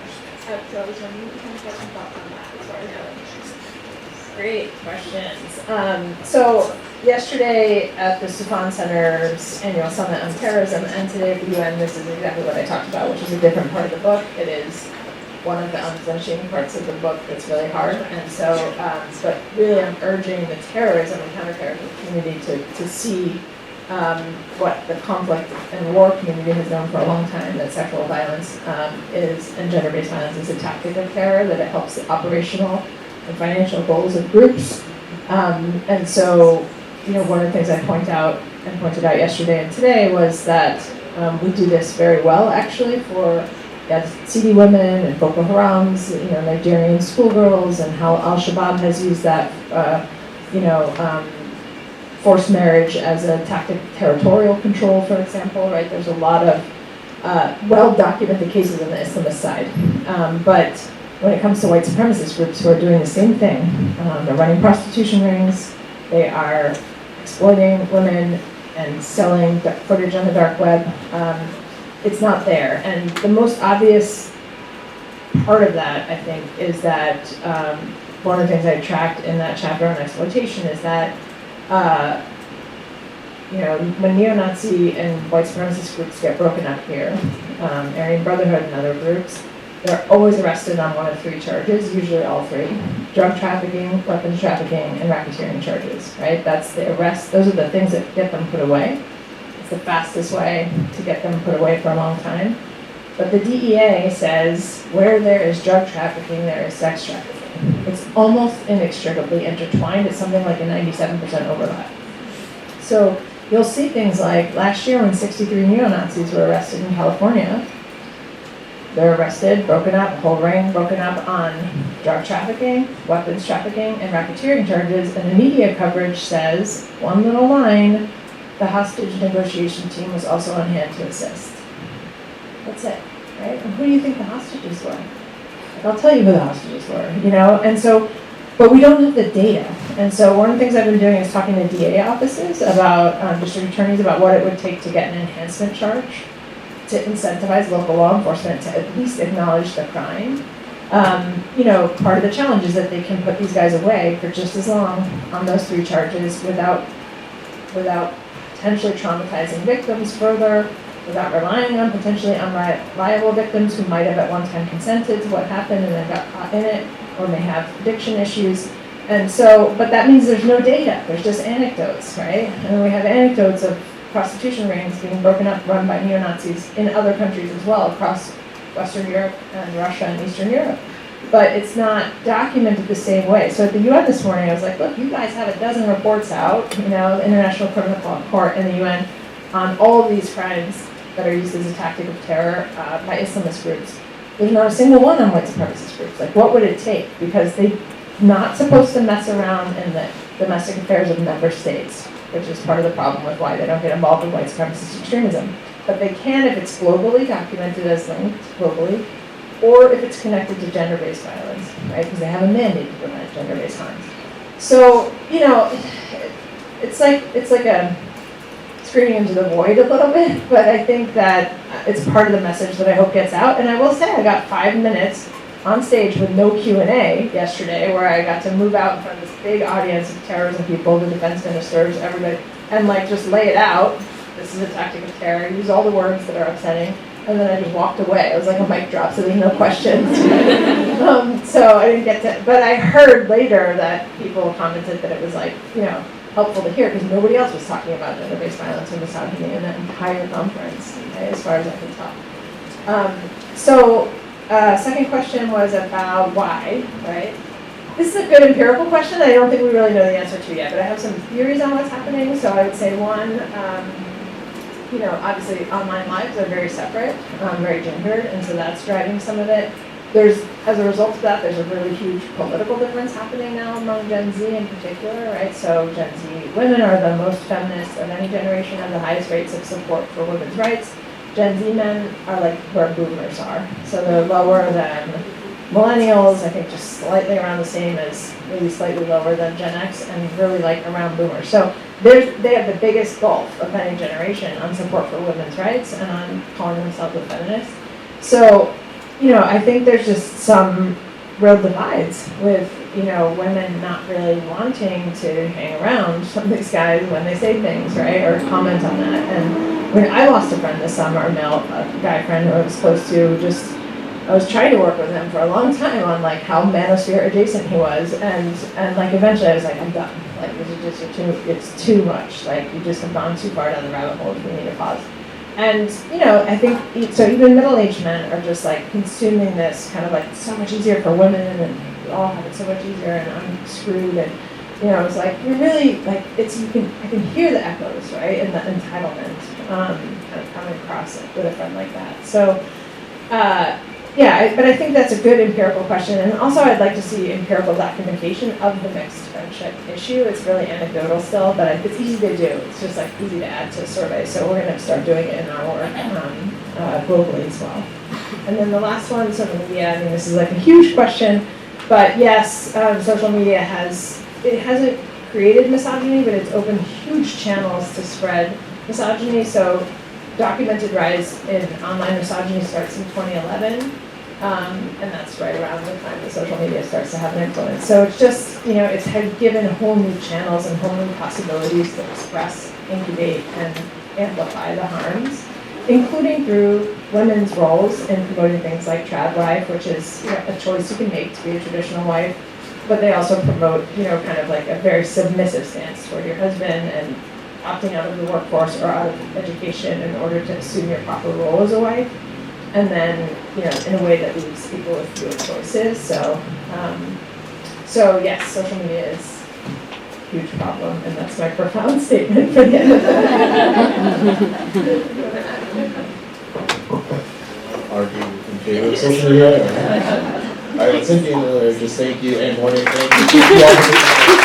So I was wondering if you kind of had some thoughts on that as far as that. Great questions. So yesterday at the Stefan Center's annual summit on terrorism, and today at the UN, this is exactly what I talked about, which is a different part of the book. It is one of the unflinching parts of the book that's really hard. And so, but really I'm urging the terrorism and counterterrorism community to see what the conflict and war community has known for a long time, that sexual violence is, and gender-based violence is a tactic of terror, that it helps the operational and financial goals of groups. And so, you know, one of the things I pointed out yesterday and today was that we do this very well actually for Yazidi women and Boko Haram's, you know, Nigerian schoolgirls, and how Al-Shabaab has used that, forced marriage as a tactic of territorial control, for example, right? There's a lot of well-documented cases on the Islamist side. But when it comes to white supremacist groups who are doing the same thing, they're running prostitution rings, they are exploiting women and selling footage on the dark web. It's not there. And the most obvious part of that, I think, is that one of the things I tracked in that chapter on exploitation is that when neo-Nazi and white supremacist groups get broken up here, Aryan Brotherhood and other groups, they're always arrested on one of three charges, usually all three: drug trafficking, weapons trafficking, and racketeering charges, right? That's the arrest. Those are the things that get them put away. It's the fastest way to get them put away for a long time. But the DEA says where there is drug trafficking, there is sex trafficking. It's almost inextricably intertwined. It's something like a 97% overlap. So you'll see things like last year when 63 neo-Nazis were arrested in California, they're arrested, broken up, a whole ring broken up on drug trafficking, weapons trafficking, and racketeering charges, and the media coverage says, one little line, the hostage negotiation team was also on hand to assist. That's it, right? And who do you think the hostages were? I'll tell you who the hostages were, and so, but we don't have the data. And so one of the things I've been doing is talking to DA offices about, district attorneys, about what it would take to get an enhancement charge to incentivize local law enforcement to at least acknowledge the crime. Part of the challenge is that they can put these guys away for just as long on those three charges without potentially traumatizing victims further, without relying on potentially unreliable victims who might have at one time consented to what happened and then got caught in it, or may have addiction issues. And so, but that means there's no data, there's just anecdotes, right? And we have anecdotes of prostitution rings being broken up, run by neo-Nazis in other countries as well, across Western Europe and Russia and Eastern Europe. But it's not documented the same way. So at the UN this morning, I was like, look, you guys have a dozen reports out, the International Criminal Court and the UN, on all of these crimes that are used as a tactic of terror by Islamist groups. There's not a single one on white supremacist groups. Like, what would it take? Because they're not supposed to mess around in the domestic affairs of member states, which is part of the problem with why they don't get involved in white supremacist extremism. But they can if it's globally documented as linked globally, or if it's connected to gender-based violence, right? Because they have a mandate to prevent gender-based harms. So, it's like a screaming into the void a little bit, but I think that it's part of the message that I hope gets out. And I will say I got 5 minutes on stage with no Q&A yesterday, where I got to move out in front of this big audience of terrorism people, the defense ministers, everybody, and just lay it out. This is a tactic of terror. Use all the words that are upsetting. And then I just walked away. It was like a mic drop, so there's no questions. So I didn't get to, but I heard later that people commented that it was helpful to hear, because nobody else was talking about gender-based violence or misogyny in that entire conference, okay, as far as I can tell. So second question was about why, right? This is a good empirical question that I don't think we really know the answer to yet, but I have some theories on what's happening. So I would say one, obviously online lives are very separate, very gendered, and so that's driving some of it. As a result of that, there's a really huge political difference happening now among Gen Z in particular, right? So Gen Z women are the most feminist of any generation, have the highest rates of support for women's rights. Gen Z men are like where boomers are. So they're lower than millennials, I think just slightly around the same as, maybe slightly lower than Gen X, and really like around boomers. So they have the biggest gulf of any generation on support for women's rights and on calling themselves a feminist. So, I think there's just some real divides with, women not really wanting to hang around some of these guys when they say things, right, or comment on that. And when I lost a friend this summer, a guy friend who I was close to, I was trying to work with him for a long time on like how manosphere adjacent he was, and like eventually I was like, I'm done. Like it's too much. Like you just have gone too far down the rabbit hole. We need to pause. And I think so. Even middle-aged men are just like consuming this kind of like so much easier for women, and we all have it so much easier, and I'm screwed. And it's like you're really like it's. I can hear the echoes, right, and the entitlement kind of coming across it with a friend like that. So. But I think that's a good empirical question, and also I'd like to see empirical documentation of the mixed friendship issue. It's really anecdotal still, but it's easy to do. It's just like easy to add to a survey, so we're going to start doing it in our work globally as well. And then the last one, social media. I mean, this is like a huge question, but yes, social media hasn't created misogyny, but it's opened huge channels to spread misogyny. So documented rise in online misogyny starts in 2011. And that's right around the time that social media starts to have an influence. So it's just, it's had given whole new channels and whole new possibilities to express, incubate, and amplify the harms, including through women's roles in promoting things like trad life, which is a choice you can make to be a traditional wife, but they also promote, kind of like a very submissive stance toward your husband and opting out of the workforce or out of education in order to assume your proper role as a wife. And then, in a way that leaves people with fewer choices. So yes, social media is a huge problem, and that's my profound statement for the end of Argue in favor of social media? All right, Cynthia Miller, just thank you, and Morning, thank you.